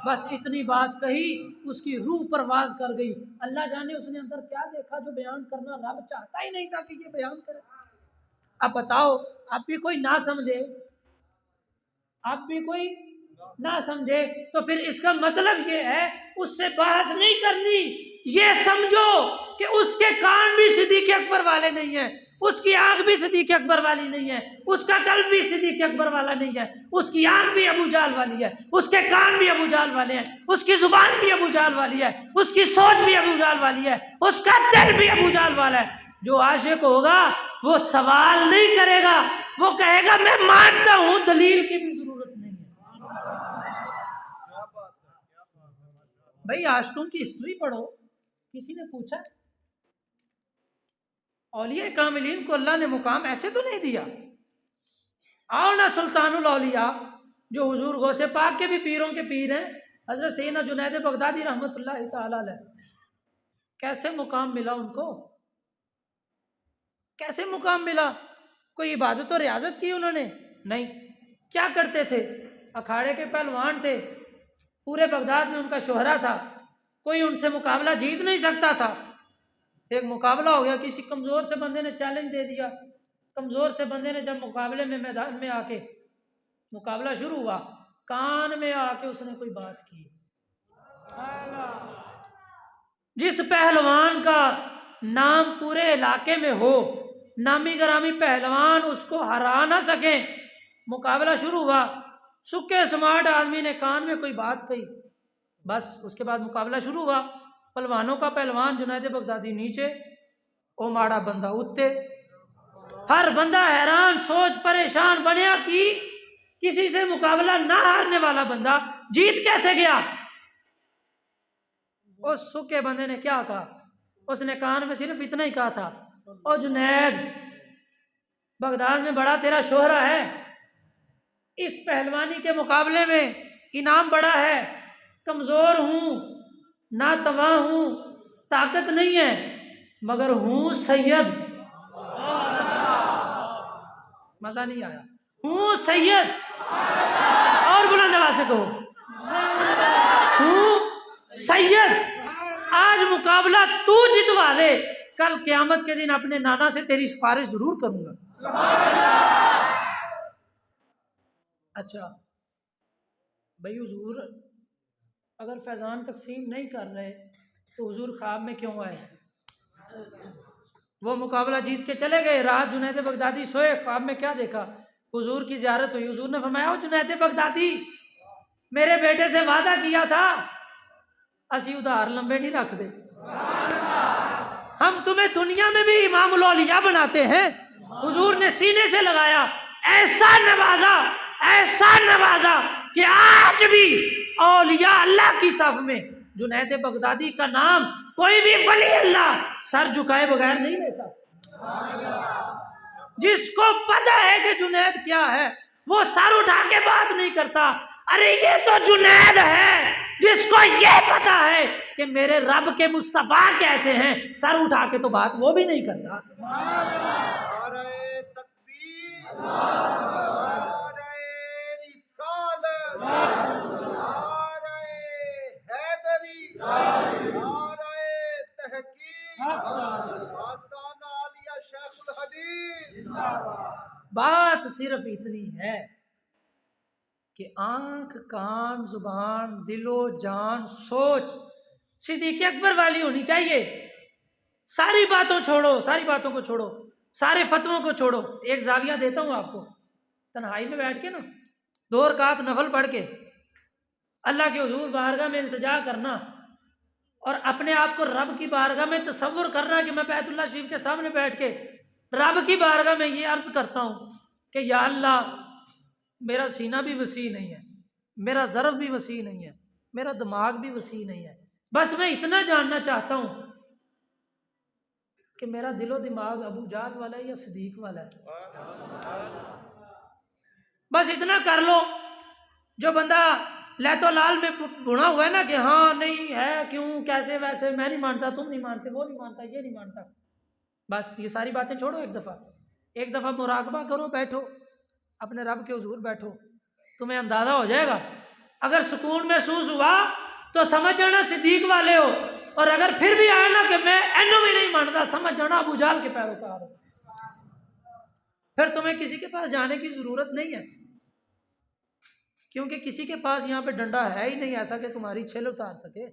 بس اتنی بات کہی، اس کی روح پرواز کر گئی، اللہ جانے اس نے اندر کیا دیکھا جو بیان کرنا رب چاہتا ہی نہیں تھا کہ یہ بیان کرے۔ اب بتاؤ، اب بھی کوئی نہ سمجھے، اب بھی کوئی نہ سمجھے تو پھر اس کا مطلب یہ ہے اس سے بحث نہیں کرنی، یہ سمجھو کہ اس کے کان بھی صدیق اکبر والے نہیں ہیں، اس کی آنکھ بھی صدیق اکبر والی نہیں ہے، اس کا قلب بھی صدیق اکبر والا نہیں ہے، اس کی آنکھ بھی ابو جہل والی ہے، اس کے کان بھی ابو جہل والے ہیں، اس کی زبان بھی ابو جہل والی ہے، اس کی سوچ بھی ابو جہل والی ہے، اس کا دل بھی ابو جہل والا ہے۔ جو عاشق ہوگا وہ سوال نہیں کرے گا، وہ کہے گا میں مانتا ہوں، دلیل کی بھی ضرورت نہیں ہے۔ بھائی عاشقوں کی ہسٹری پڑھو، کسی نے پوچھا اولیاء کاملین کو اللہ نے مقام ایسے تو نہیں دیا؟ آؤ نا سلطان الاولیاء جو حضور غوث پاک کے بھی پیروں کے پیر ہیں، حضرت سیدنا جنید بغدادی رحمۃ اللہ تعالی علیہ، کیسے مقام ملا ان کو، کیسے مقام ملا؟ کوئی عبادت و ریاضت کی انہوں نے؟ نہیں۔ کیا کرتے تھے؟ اکھاڑے کے پہلوان تھے، پورے بغداد میں ان کا شہرہ تھا، کوئی ان سے مقابلہ جیت نہیں سکتا تھا۔ ایک مقابلہ ہو گیا، کسی کمزور سے بندے نے چیلنج دے دیا، کمزور سے بندے نے جب مقابلے میں میدان میں آ کے مقابلہ شروع ہوا، کان میں آ کے اس نے کوئی بات کی، جس پہلوان کا نام پورے علاقے میں ہو، نامی گرامی پہلوان اس کو ہرا نہ سکیں، مقابلہ شروع ہوا، سکے سمارٹ آدمی نے کان میں کوئی بات کہی، بس اس کے بعد مقابلہ شروع ہوا۔ پہلوانوں کا پہلوان جنید بغدادی نیچے، او ماڑا بندہ اتے، ہر بندہ حیران سوچ پریشان بنیا کہ کسی سے مقابلہ نہ ہارنے والا بندہ جیت کیسے گیا؟ اس سکے بندے نے کیا کہا؟ اس نے کان میں صرف اتنا ہی کہا تھا، او جنید، بغداد میں بڑا تیرا شہرہ ہے، اس پہلوانی کے مقابلے میں انعام بڑا ہے، کمزور ہوں، ناتواں ہوں، طاقت نہیں ہے، مگر ہوں سید۔ مزہ نہیں آیا؟ ہوں سید، اور بلند آواز سے کہو، ہوں سید۔ آج مقابلہ تو جتوا دے، کل قیامت کے دن اپنے نانا سے تیری سفارش ضرور کروں گا۔ اچھا بھائی، حضور اگر فیضان تقسیم نہیں کر رہے تو حضور خواب میں کیوں آئے؟ وہ مقابلہ جیت کے چلے گئے، رات جنید بغدادی سوئے، خواب میں کیا دیکھا؟ حضور کی زیارت ہوئی، حضور نے فرمایا، او جنید بغدادی، میرے بیٹے سے وعدہ کیا تھا، اسی ادھار لمبے نہیں رکھ دے، ہم تمہیں دنیا میں بھی امام الاولیاء بناتے ہیں۔ حضور نے سینے سے لگایا، ایسا نوازا، ایسا نوازا کہ آج بھی اولیاء اللہ کی صف میں جنید بغدادی کا نام کوئی بھی ولی اللہ سر جھکائے بغیر نہیں لیتا۔ جس کو پتہ ہے کہ جنید کیا ہے وہ سر اٹھا کے بات نہیں کرتا، ارے یہ تو جنید ہے جس کو یہ پتا ہے کہ میرے رب کے مصطفیٰ کیسے ہیں، سر اٹھا کے تو بات وہ بھی نہیں کرتا۔ نعرہ تکبیر، نعرہ رسالت، نعرہ حیدری، نعرہ تحقیق، آستانہ عالیہ شیخ الحدیث۔ بات صرف اتنی ہے کہ آنکھ، کان، زبان، دل و جان، سوچ صدیق اکبر والی ہونی چاہیے۔ ساری باتوں چھوڑو، ساری باتوں کو چھوڑو، سارے فتووں کو چھوڑو۔ ایک زاویہ دیتا ہوں آپ کو، تنہائی میں بیٹھ کے نا 2 رکعت نفل پڑھ کے اللہ کے حضور بارگاہ میں التجا کرنا اور اپنے آپ کو رب کی بارگاہ میں تصور کرنا کہ میں بیت اللہ شریف کے سامنے بیٹھ کے رب کی بارگاہ میں یہ عرض کرتا ہوں کہ یا اللہ، میرا سینہ بھی وسیع نہیں ہے، میرا ظرف بھی وسیع نہیں ہے، میرا دماغ بھی وسیع نہیں ہے، بس میں اتنا جاننا چاہتا ہوں کہ میرا دل و دماغ ابو جہل والا ہے یا صدیق والا ہے۔ بس اتنا کر لو۔ جو بندہ لیت و لال میں بھنا ہوا ہے نا کہ ہاں نہیں ہے، کیوں، کیسے، ویسے، میں نہیں مانتا، تم نہیں مانتے، وہ نہیں مانتا، یہ نہیں مانتا، بس یہ ساری باتیں چھوڑو۔ ایک دفعہ مراقبہ کرو، بیٹھو اپنے رب کے حضور، بیٹھو، تمہیں اندازہ ہو جائے گا۔ اگر سکون محسوس ہوا تو سمجھ جانا صدیق والے ہو، اور اگر پھر بھی آئے نا کہ میں اینو بھی نہیں مانتا، سمجھ جانا ابو جہل کے پیروکار ہو۔ پھر تمہیں کسی کے پاس جانے کی ضرورت نہیں ہے، کیونکہ کسی کے پاس یہاں پہ ڈنڈا ہے ہی نہیں ایسا کہ تمہاری چھل اتار سکے۔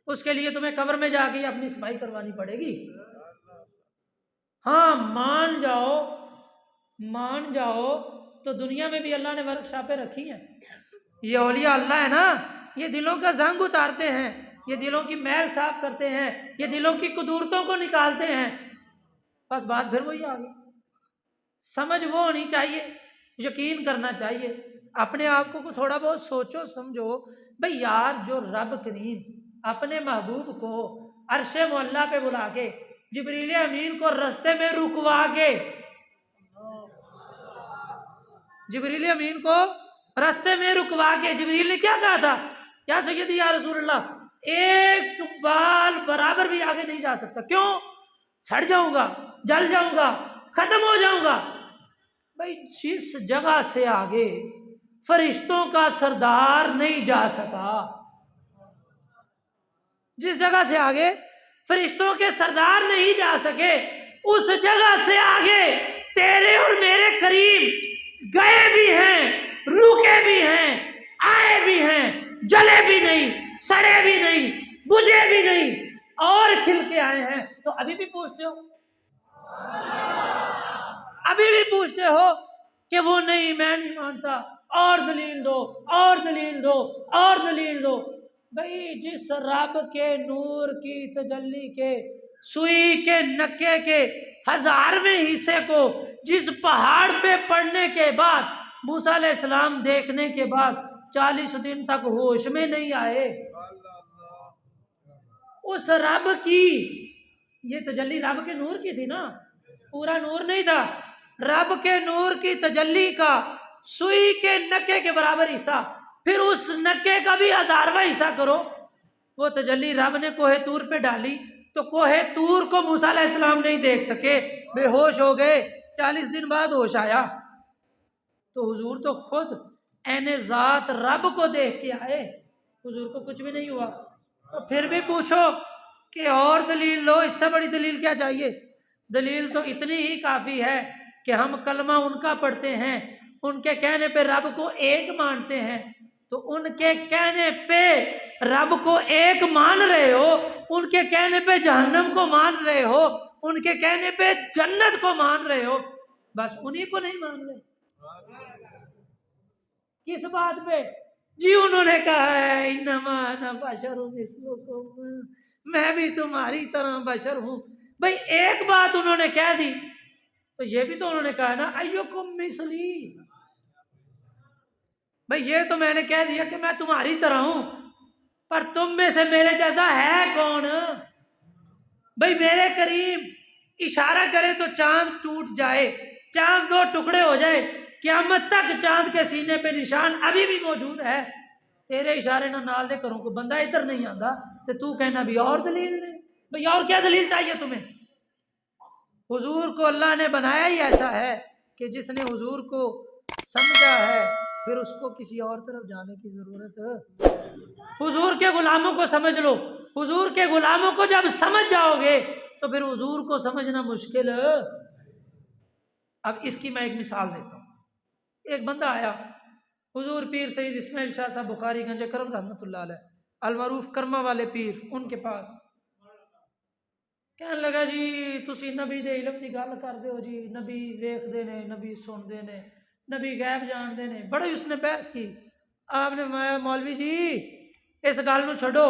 اس کے لیے تمہیں قبر میں جا کے اپنی صفائی کروانی پڑے گی۔ ہاں مان جاؤ، مان جاؤ تو دنیا میں بھی اللہ نے ورک شاپیں رکھی ہیں۔ یہ اولیاء اللہ ہے نا، یہ دلوں کا زنگ اتارتے ہیں، یہ دلوں کی میل صاف کرتے ہیں، یہ دلوں کی قدورتوں کو نکالتے ہیں۔ بس بات پھر وہی آ گئی، سمجھ وہ ہونی چاہیے، یقین کرنا چاہیے، اپنے آپ کو تھوڑا بہت سوچو سمجھو۔ بھئی یار، جو رب کریم اپنے محبوب کو عرش معلیٰ پہ بلا کے جبریل امین کو رستے میں رکوا کے، جبریل امین کو رستے میں رکوا کے، جبریل نے کیا کہا تھا؟ یا سیدی یا رسول اللہ، ایک بال برابر بھی آگے نہیں جا سکتا، کیوں؟ سڑ جاؤں گا، جل جاؤں گا، ختم ہو جاؤں گا۔ بھائی جس جگہ سے آگے فرشتوں کا سردار نہیں جا سکا، جس جگہ سے آگے فرشتوں کے سردار نہیں جا سکے، اس جگہ سے آگے تیرے اور میرے قریب گئے بھی ہیں، رکے بھی ہیں، آئے بھی ہیں، جلے بھی نہیں، سڑے بھی نہیں، بجھے بھی نہیں، اور کھل کے آئے ہیں، تو ابھی بھی پوچھتے ہو، ابھی بھی پوچھتے ہو کہ وہ نہیں، میں نہیں مانتا، اور دلیل دو، اور دلیل دو، اور دلیل دو۔ بھئی جس رب کے نور کی تجلی کے سوئی کے نکے کے 1000ویں حصے کو جس پہاڑ پہ پڑنے کے بعد موسیٰ علیہ السلام دیکھنے کے بعد 40 دن تک ہوش میں نہیں آئے، اس رب کی یہ تجلی رب کے نور کی تھی نا، پورا نور نہیں تھا، رب کے نور کی تجلی کا سوئی کے نکے کے برابر حصہ، پھر اس نکے کا بھی 1000واں حصہ کرو۔ وہ تجلی رب نے کوہ طور پہ ڈالی تو کوہ طور کو موسیٰ علیہ السلام نہیں دیکھ سکے، بے ہوش ہو گئے، 40 دن بعد ہوش آیا، تو حضور تو خود عین ذات رب کو دیکھ کے آئے، حضور کو کچھ بھی نہیں ہوا۔ تو پھر بھی پوچھو کہ اور دلیل لو، اس سے بڑی دلیل کیا چاہیے؟ دلیل تو اتنی ہی کافی ہے کہ ہم کلمہ ان کا پڑھتے ہیں، ان کے کہنے پہ رب کو ایک مانتے ہیں، تو ان کے کہنے پہ رب کو ایک مان رہے ہو، ان کے کہنے پہ جہنم کو مان رہے ہو، ان کے کہنے پہ جنت کو مان رہے ہو، بس انہی کو نہیں مان رہے۔ کس بات پہ؟ جی انہوں نے کہا ہے انما انا بشر مثلکم، میں بھی تمہاری طرح بشر ہوں۔ بھئی ایک بات انہوں نے کہہ دی تو یہ بھی تو انہوں نے کہا ہے نا ایکم مثلی، بھئی یہ تو میں نے کہہ دیا کہ میں تمہاری طرح ہوں، پر تم میں سے میرے جیسا ہے کون؟ بھئی میرے قریب اشارہ کرے تو چاند ٹوٹ جائے، چاند 2 ٹکڑے ہو جائے، قیامت تک چاند کے سینے پہ نشان ابھی بھی موجود ہے، تیرے اشارے نہ نال دے کروں کو بندہ ادھر نہیں آندا تو تو کہنا بھی اور دلیل نہیں۔ بھئی اور کیا دلیل چاہیے تمہیں؟ حضور کو اللہ نے بنایا ہی ایسا ہے کہ جس نے حضور کو سمجھا ہے پھر اس کو کسی اور طرف جانے کی ضرورت ہے؟ حضور کے غلاموں کو سمجھ لو، حضور کے غلاموں کو جب سمجھ جاؤ گے تو پھر حضور کو سمجھنا مشکل ہے۔ اب اس کی میں ایک مثال دیتا ہوں۔ ایک بندہ آیا حضور پیر سید اسماعیل شاہ صاحب بخاری گنج کرم رحمۃ اللہ علیہ المعروف کرما والے پیر، ان کے پاس کہنے لگا جی تسی نبی دے علم دی گل کردے ہو جی، نبی ویکھدے نے، نبی سندے نے، نبی غیب جاندے نے، بڑی اس نے بحث کی۔ آپ نے فرمایا مولوی جی اس گل نو چھڈو،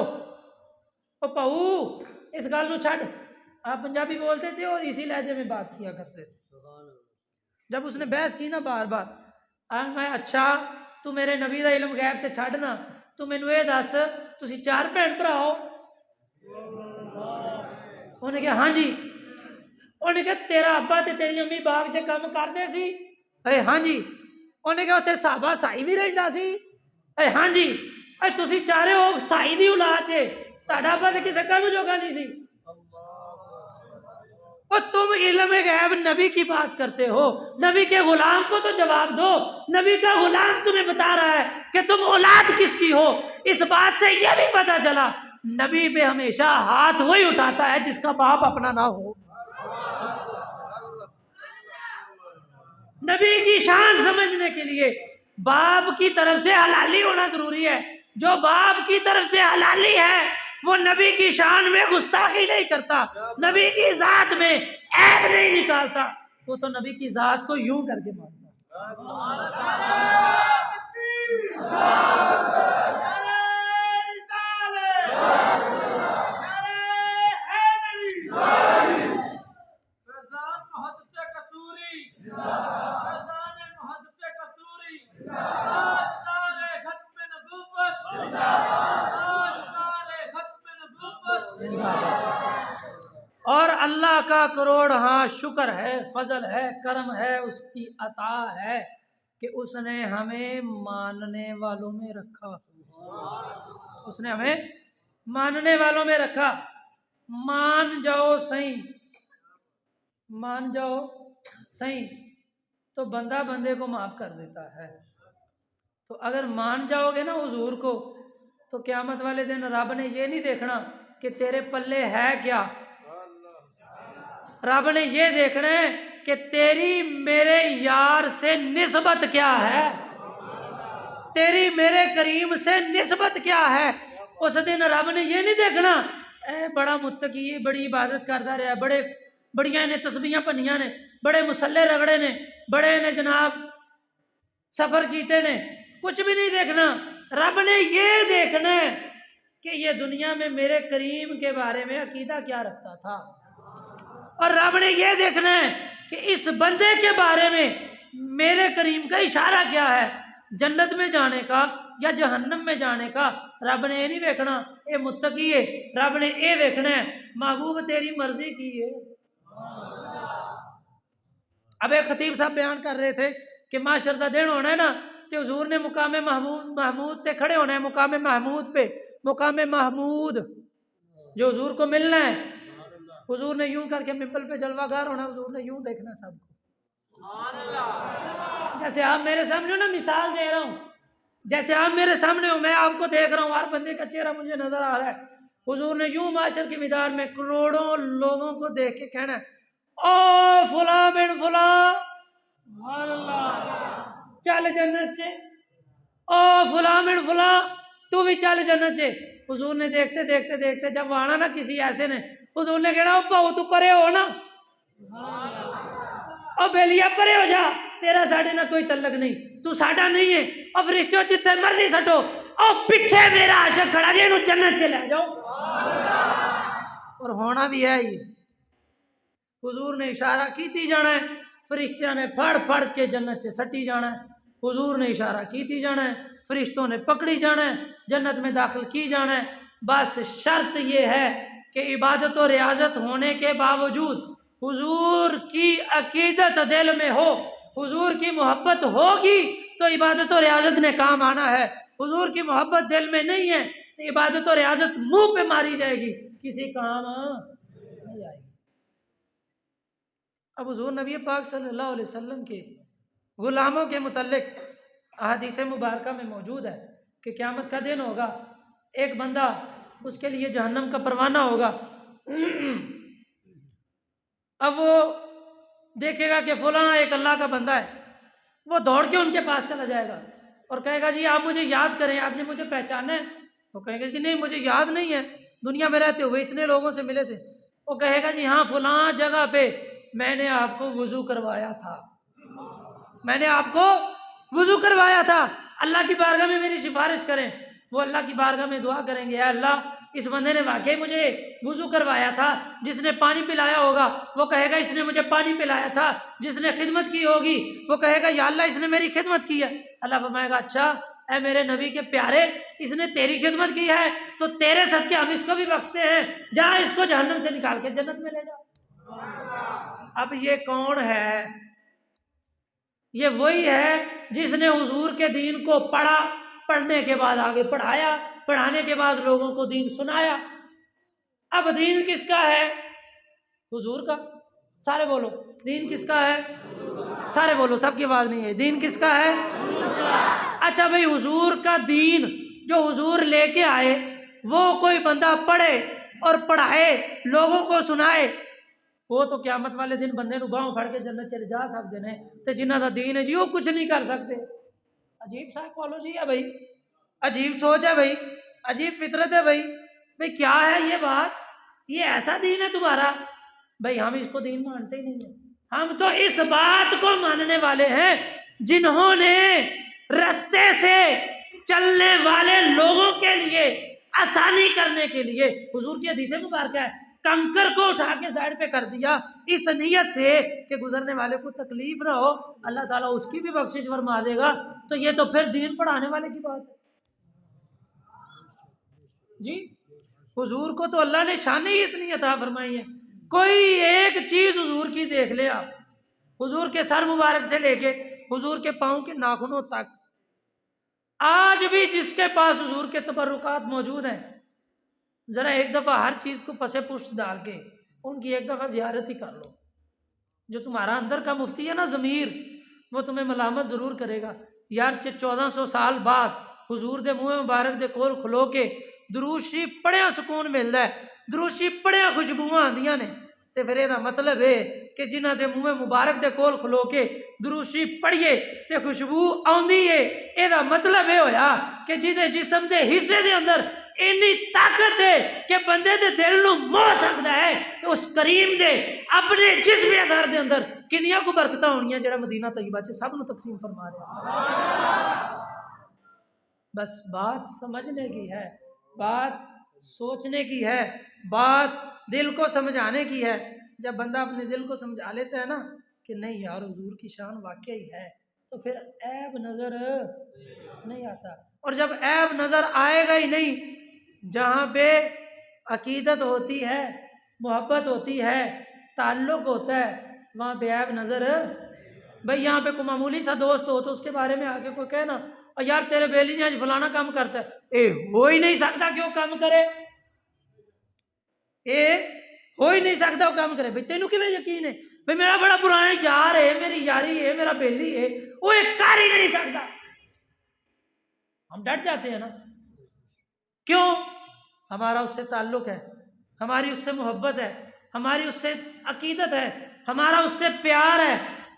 او پاؤ اس گل نو چھڈ۔ آپ پنجابی بولتے تھے اور اسی لہجے میں بات کیا کرتے تھے۔ جب اس نے بحث کی نا بار بار، میں اچھا تو میرے نبی دا علم غیب تے چھڈنا، تو مینوں اے دس تسی 4 بھین بھرا ہو؟ انہوں نے کہا ہاں جی۔ انہوں نے کہا تیرا ابا تے تیری امی باغ چ کام کردے سی؟ اے ہاں جی۔ انہوں نے کہا اتنے صحابہ سائی بھی رہندا سی؟ اے ہاں جی۔ اے تسی چارے ہو سائی دی اولاد جے، تہاڈا ابا تے کسے کام جوگا نہیں سی۔ اور تم علم غیب نبی کی بات کرتے ہو، نبی کے غلام کو تو جواب دو۔ نبی کا غلام تمہیں بتا رہا ہے کہ تم اولاد کس کی ہو۔ اس بات سے یہ بھی پتا چلا نبی پہ ہمیشہ ہاتھ وہی اٹھاتا ہے جس کا باپ اپنا نہ ہو۔ نبی کی شان سمجھنے کے لیے باپ کی طرف سے حلالی ہونا ضروری ہے۔ جو باپ کی طرف سے حلالی ہے وہ نبی کی شان میں گستاخی نہیں کرتا، نبی کی ذات میں عیب نہیں نکالتا، وہ تو نبی کی ذات کو یوں کر کے مانتا۔ اور اللہ کا کروڑ ہاں شکر ہے، فضل ہے، کرم ہے، اس کی عطا ہے کہ اس نے ہمیں ماننے والوں میں رکھا، اس نے ہمیں ماننے والوں میں رکھا۔ مان جاؤ صحیح، مان جاؤ صحیح تو بندہ بندے کو معاف کر دیتا ہے۔ تو اگر مان جاؤ گے نا حضور کو تو قیامت والے دن رب نے یہ نہیں دیکھنا کہ تیرے پلے ہے کیا، رب نے یہ دیکھنا ہے کہ تیری میرے یار سے نسبت کیا ہے، تیری میرے کریم سے نسبت کیا ہے۔ اس دن رب نے یہ نہیں دیکھنا اے بڑا متقی ہے، بڑی عبادت کرتا رہا، بڑیاں نے تسبیحاں پنیاں نے، بڑے مسلے رگڑے نے، بڑے نے جناب سفر کیتے نے، کچھ بھی نہیں دیکھنا۔ رب نے یہ دیکھنا ہے کہ یہ دنیا میں میرے کریم کے بارے میں عقیدہ کیا رکھتا تھا، اور رب نے یہ دیکھنا ہے کہ اس بندے کے بارے میں میرے کریم کا اشارہ کیا ہے، جنت میں جانے کا یا جہنم میں جانے کا۔ رب نے یہ نہیں دیکھنا اے متقی ہے، رب نے یہ دیکھنا ہے محبوب تیری مرضی کی ہے۔ اب ایک خطیب صاحب بیان کر رہے تھے کہ معاشر دا دن ہونا ہے نا، تو حضور نے مقام محمود تے کھڑے ہونا ہے، مقام محمود پہ، مقام محمود جو حضور کو ملنا ہے۔ حضور نے یوں کر کے ممبر پہ جلوہ گار ہونا، حضور نے یوں دیکھنا سب کو۔ جیسے آپ میرے سامنے ہو نا، مثال دے رہا ہوں، جیسے آپ میرے سامنے ہو، میں آپ کو دیکھ رہا ہوں، ہر بندے کا چہرہ مجھے نظر آ رہا ہے۔ حضور نے یوں معاشر کے میدان میں کروڑوں لوگوں کو دیکھ کے کہنا ہے او فلاں بن فلاں چل جنت سے، او فلاں بن فلاں تو بھی چل جنت سے۔ حضور نے دیکھتے دیکھتے دیکھتے جب آنا نا کسی ایسے نے، حضور نے کہنا او بہو تو پرے ہو نا، او بیلیا پرے ہو جا، تیرا ساڑھے نہ کوئی تعلق نہیں، تو ساڑھا نہیں ہے، او فرشتوں جتنے مرضی سٹو، او پیچھے میرا عاشق کھڑا جے انہوں جنت سے لے جاؤ۔ اور ہونا بھی ہے یہ، حضور نے اشارہ کیتی جانا ہے، فرشتوں نے پھڑ پھڑ کے جنت سے سٹی جانا ہے، حضور نے اشارہ کیتی جانا ہے، فرشتوں نے پکڑی جانا ہے، جنت میں داخل کی جانا ہے۔ بس شرط یہ ہے کہ عبادت و ریاضت ہونے کے باوجود حضور کی عقیدت دل میں ہو، حضور کی محبت ہوگی تو عبادت و ریاضت نے کام آنا ہے، حضور کی محبت دل میں نہیں ہے تو عبادت و ریاضت منہ پہ ماری جائے گی، کسی کام نہیں آئے گی۔ اب حضور نبی پاک صلی اللہ علیہ وسلم کے غلاموں کے متعلق احادیث مبارکہ میں موجود ہے کہ قیامت کا دن ہوگا، ایک بندہ اس کے لیے جہنم کا پروانہ ہوگا، اب وہ دیکھے گا کہ فلاں ایک اللہ کا بندہ ہے، وہ دوڑ کے ان کے پاس چلا جائے گا اور کہے گا جی آپ مجھے یاد کریں، آپ نے مجھے پہچانا ہے؟ وہ کہے گا جی نہیں مجھے یاد نہیں ہے، دنیا میں رہتے ہوئے اتنے لوگوں سے ملے تھے۔ وہ کہے گا جی ہاں فلاں جگہ پہ میں نے آپ کو وضو کروایا تھا، میں نے آپ کو وضو کروایا تھا، اللہ کی بارگاہ میں میری سفارش کریں۔ وہ اللہ کی بارگاہ میں دعا کریں گے اے اللہ اس بندے نے واقعی مجھے وضو کروایا تھا، جس نے پانی پلایا ہوگا وہ کہے گا اس نے مجھے پانی پلایا تھا، جس نے خدمت کی ہوگی وہ کہے گا یا اللہ اس نے میری خدمت کی ہے۔ اللہ فرمائے گا اچھا اے میرے نبی کے پیارے، اس نے تیری خدمت کی ہے تو تیرے صدقے ہم اس کو بھی بخشتے ہیں، جا اس کو جہنم سے نکال کے جنت میں لے جا۔ اب یہ کون ہے؟ یہ وہی ہے جس نے حضور کے دین کو پڑھا، پڑھنے کے بعد آگے پڑھایا، پڑھانے کے بعد لوگوں کو دین سنایا۔ اب دین کس کا ہے؟ حضور کا۔ سارے بولو دین کس کا ہے؟ سارے بولو، سب کی آواز نہیں ہے، دین کس کا ہے؟ اچھا بھائی حضور کا دین جو حضور لے کے آئے وہ کوئی بندہ پڑھے اور پڑھائے لوگوں کو سنائے، وہ تو قیامت والے دن بندے نو باہوں پھڑ کے جنت چلے جا سکتے ہیں، تو جنہ دا دین ہے جی وہ کچھ نہیں کر سکتے۔ عجیب سائیکالوجی ہے بھائی، عجیب سوچ ہے بھائی، عجیب فطرت ہے بھائی۔ بھائی کیا ہے یہ بات؟ یہ ایسا دین ہے تمہارا؟ بھائی ہم اس کو دین مانتے ہی نہیں ہیں، ہم تو اس بات کو ماننے والے ہیں جنہوں نے رستے سے چلنے والے لوگوں کے لیے آسانی کرنے کے لیے، حضور کی حدیث مبارکہ ہے، کنکر کو اٹھا کے سائڈ پہ کر دیا اس نیت سے کہ گزرنے والے کو تکلیف نہ ہو، اللہ تعالیٰ اس کی بھی بخشش فرما دے گا۔ تو یہ تو پھر دین پڑھانے والے کی بات ہے جی۔ حضور کو تو اللہ نے شان ہی اتنی عطا فرمائی ہے، کوئی ایک چیز حضور کی دیکھ لے آپ، حضور کے سر مبارک سے لے کے حضور کے پاؤں کے ناخنوں تک، آج بھی جس کے پاس حضور کے تبرکات موجود ہیں، ذرا ایک دفعہ ہر چیز کو پسے پشت ڈال کے ان کی ایک دفعہ زیارت ہی کر لو۔ جو تمہارا اندر کا مفتی ہے نا ضمیر، وہ تمہیں ملامت ضرور کرے گا، یار 1400 سال بعد حضور دے منہ مبارک دے کول کھلو کے درود شریف پڑھیا سکون ملتا ہے، درود شریف پڑھیا خوشبوواں آندیاں نے، تے پھر یہ مطلب ہے کہ جنہ دے منہ مبارک دے کول کھلو کے درود شریف پڑھیے تے خوشبو آندی ہے، یہ مطلب یہ ہویا کہ جہدے جسم دے حصے دے اندر اینی طاقت ہے کہ بندے دے دل نو موہ سکتا ہے کہ اس کریم دے اپنے جسم اثر دے اندر کنیاں کو برکتاں ہونیاں جڑا مدینہ طیبہ چ سب نو تقسیم فرما رہا۔ بس بات سمجھنے کی ہے، بات سوچنے کی ہے، بات دل کو سمجھانے کی ہے۔ جب بندہ اپنے دل کو سمجھا لیتا ہے نا کہ نہیں یار حضور کی شان واقعی ہے، تو پھر عیب نظر نہیں آتا۔ اور جب عیب نظر آئے گا ہی نہیں، جہاں پہ عقیدت ہوتی ہے، محبت ہوتی ہے، تعلق ہوتا ہے، وہاں پہ عیب نظر۔ بھائی یہاں پہ کوئی معمولی سا دوست ہو تو اس کے بارے میں آگے کوئی کہنا یار تیرے بیلی نے آج فلانا کام کرتا ہے، ہو ہی نہیں سکتا کہ وہ کام کرے، ہو ہی نہیں سکتا وہ کام کرے۔ بھائی تینوں کیویں یقین ہے؟ بھائی میرا بڑا پرانا یار ہے، میری یاری ہے، میرا بیلی ہے، وہ ایک کر ہی نہیں سکتا۔ ہم ڈٹ جاتے ہیں نا، کیوں؟ ہمارا اس سے تعلق ہے، ہماری اس سے محبت ہے، ہماری اس سے عقیدت ہے، ہمارا اس سے پیار ہے۔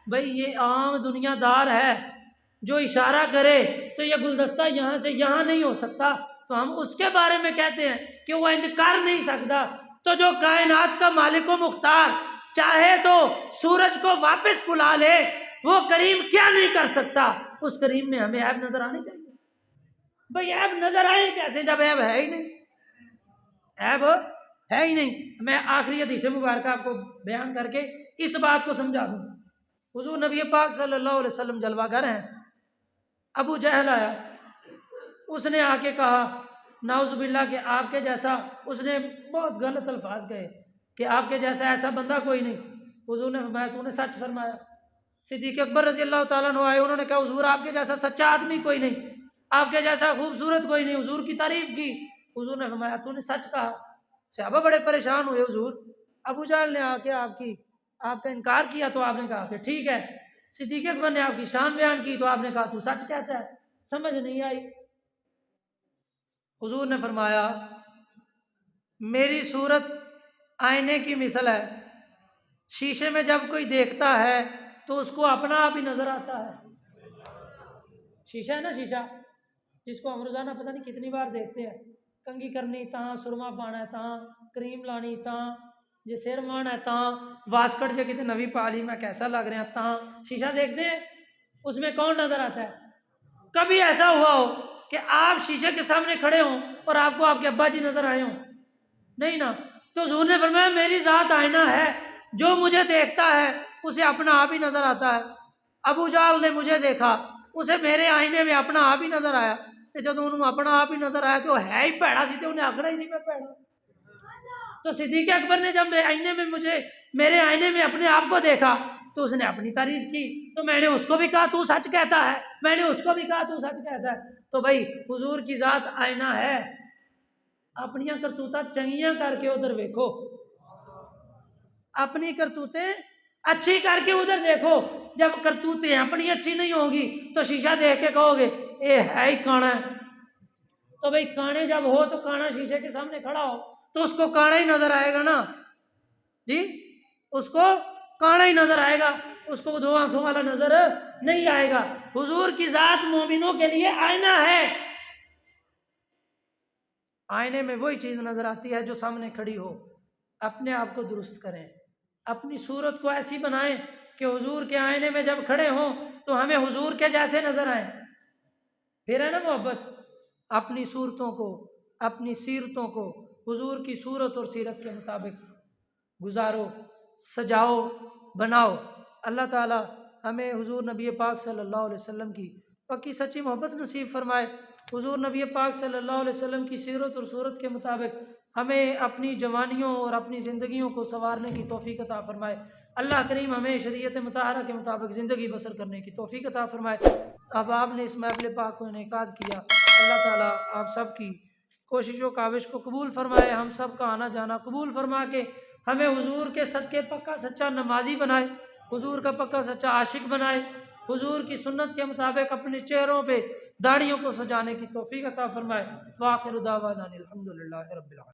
بھائی یہ عام دنیا دار ہے جو اشارہ کرے تو یہ گلدستہ یہاں سے یہاں نہیں ہو سکتا، تو ہم اس کے بارے میں کہتے ہیں کہ وہ انج کر نہیں سکتا۔ تو جو کائنات کا مالک و مختار چاہے تو سورج کو واپس بلا لے، وہ کریم کیا نہیں کر سکتا؟ اس کریم میں ہمیں عیب نظر آنی چاہیے۔ بھائی عیب نظر آئے کیسے جب عیب ہے ہی نہیں؟ عیب ہے ہی نہیں۔ میں آخری حدیث مبارکہ آپ کو بیان کر کے اس بات کو سمجھا دوں۔ حضور نبی پاک صلی اللہ علیہ وسلم جلوہ گر ہیں۔ ابو جہل آیا، اس نے آ کے کہا نعوذ باللہ کہ آپ کے جیسا، اس نے بہت غلط الفاظ کہے کہ آپ کے جیسا ایسا بندہ کوئی نہیں۔ حضور نے فرمایا تو نے سچ فرمایا۔ صدیق اکبر رضی اللہ تعالیٰ عنہ آئے، انہوں نے کہا حضور آپ کے جیسا سچا آدمی کوئی نہیں، آپ کے جیسا خوبصورت کوئی نہیں۔ حضور کی تعریف کی، حضور نے فرمایا تو نے سچ کہا۔ صحابہ بڑے پریشان ہوئے، حضور ابو جہل نے آ کے آپ کا انکار کیا تو آپ نے کہا کہ ٹھیک ہے۔ صدیق اکبر نے آپ کی شان بیان کی تو آپ نے کہا تو سچ کہتا ہے۔ سمجھ نہیں آئی۔ حضور نے فرمایا میری صورت آئینے کی مثل ہے، شیشے میں جب کوئی دیکھتا ہے تو اس کو اپنا آپ ہی نظر آتا ہے۔ شیشہ ہے نا، شیشہ جس کو ہم روزانہ پتہ نہیں کتنی بار دیکھتے ہیں، کنگھی کرنی تاں، سرما پانا ہے تاں، کریم لانی تاں، جی سر مانا ہے تاں، واسکٹ جو کتنے نوی پالی میں کیسا لگ رہے ہیں تاں، شیشہ دیکھتے ہیں، اس میں کون نظر آتا ہے؟ کبھی ایسا ہوا ہو کہ آپ شیشے کے سامنے کھڑے ہوں اور آپ کو آپ کے ابا جی نظر آئے ہوں؟ نہیں نا۔ تو حضور نے فرمایا میری ذات آئینہ ہے، جو مجھے دیکھتا ہے اسے اپنا آپ ہی نظر آتا ہے۔ ابو جہل نے مجھے دیکھا، اسے میرے آئینے میں اپنا آپ ہی نظر آیا، تو جب انہوں اپنا آپ ہی نظر آیا تو ہے ہی پیڑا سی، تو انہیں آکڑا ہی سی میں پیڑا۔ تو صدیق اکبر نے جب میرے آئینے میں اپنے آپ کو دیکھا تو اس نے اپنی تعریف کی، تو میں نے اس کو بھی کہا تو سچ کہتا ہے، میں نے اس کو بھی کہا تو سچ کہتا ہے۔ تو بھائی حضور کی ذات آئینہ ہے، اپنی کرتوتاں چنگیاں کر کے ادھر دیکھو، اپنی کرتوتیں اچھی کر کے ادھر دیکھو۔ جب کرتوتیں اپنی اچھی نہیں ہوں گی تو شیشہ دیکھ کے کہو گے اے ہے ہی کانا ہے۔ تو بھائی کانے جب ہو تو کانا شیشے کے سامنے کھڑا ہو تو اس کو کانا ہی نظر آئے گا نا جی، اس کو کانا ہی نظر آئے گا، اس کو دو آنکھوں والا نظر نہیں آئے گا۔ حضور کی ذات مومنوں کے لیے آئینہ ہے۔ آئینے میں وہی چیز نظر آتی ہے جو سامنے کھڑی ہو۔ اپنے آپ کو درست کریں، اپنی صورت کو ایسی بنائیں کہ حضور کے آئینے میں جب کھڑے ہوں تو ہمیں حضور کے جیسے نظر آئیں۔ پھر ہے نا محبت، اپنی صورتوں کو، اپنی سیرتوں کو حضور کی صورت اور سیرت کے مطابق گزارو، سجاؤ، بناؤ۔ اللہ تعالی ہمیں حضور نبی پاک صلی اللہ علیہ وسلم کی پکی سچی محبت نصیب فرمائے۔ حضور نبی پاک صلی اللہ علیہ وسلم کی سیرت اور صورت کے مطابق ہمیں اپنی جوانیوں اور اپنی زندگیوں کو سنوارنے کی توفیق عطا فرمائے۔ اللہ کریم ہمیں شریعت مطہرہ کے مطابق زندگی بسر کرنے کی توفیق عطا فرمائے۔ اب آپ نے اس محفل پاک کو انعقاد کیا، اللہ تعالیٰ آپ سب کی کوشش و کاوش کو قبول فرمائے، ہم سب کا آنا جانا قبول فرما کے ہمیں حضور کے صدقے پکا سچا نمازی بنائے، حضور کا پکا سچا عاشق بنائے، حضور کی سنت کے مطابق اپنے چہروں پہ داڑھیوں کو سجانے کی توفیق عطا فرمائے۔ وآخر دعوانا الحمدللہ رب العالمین۔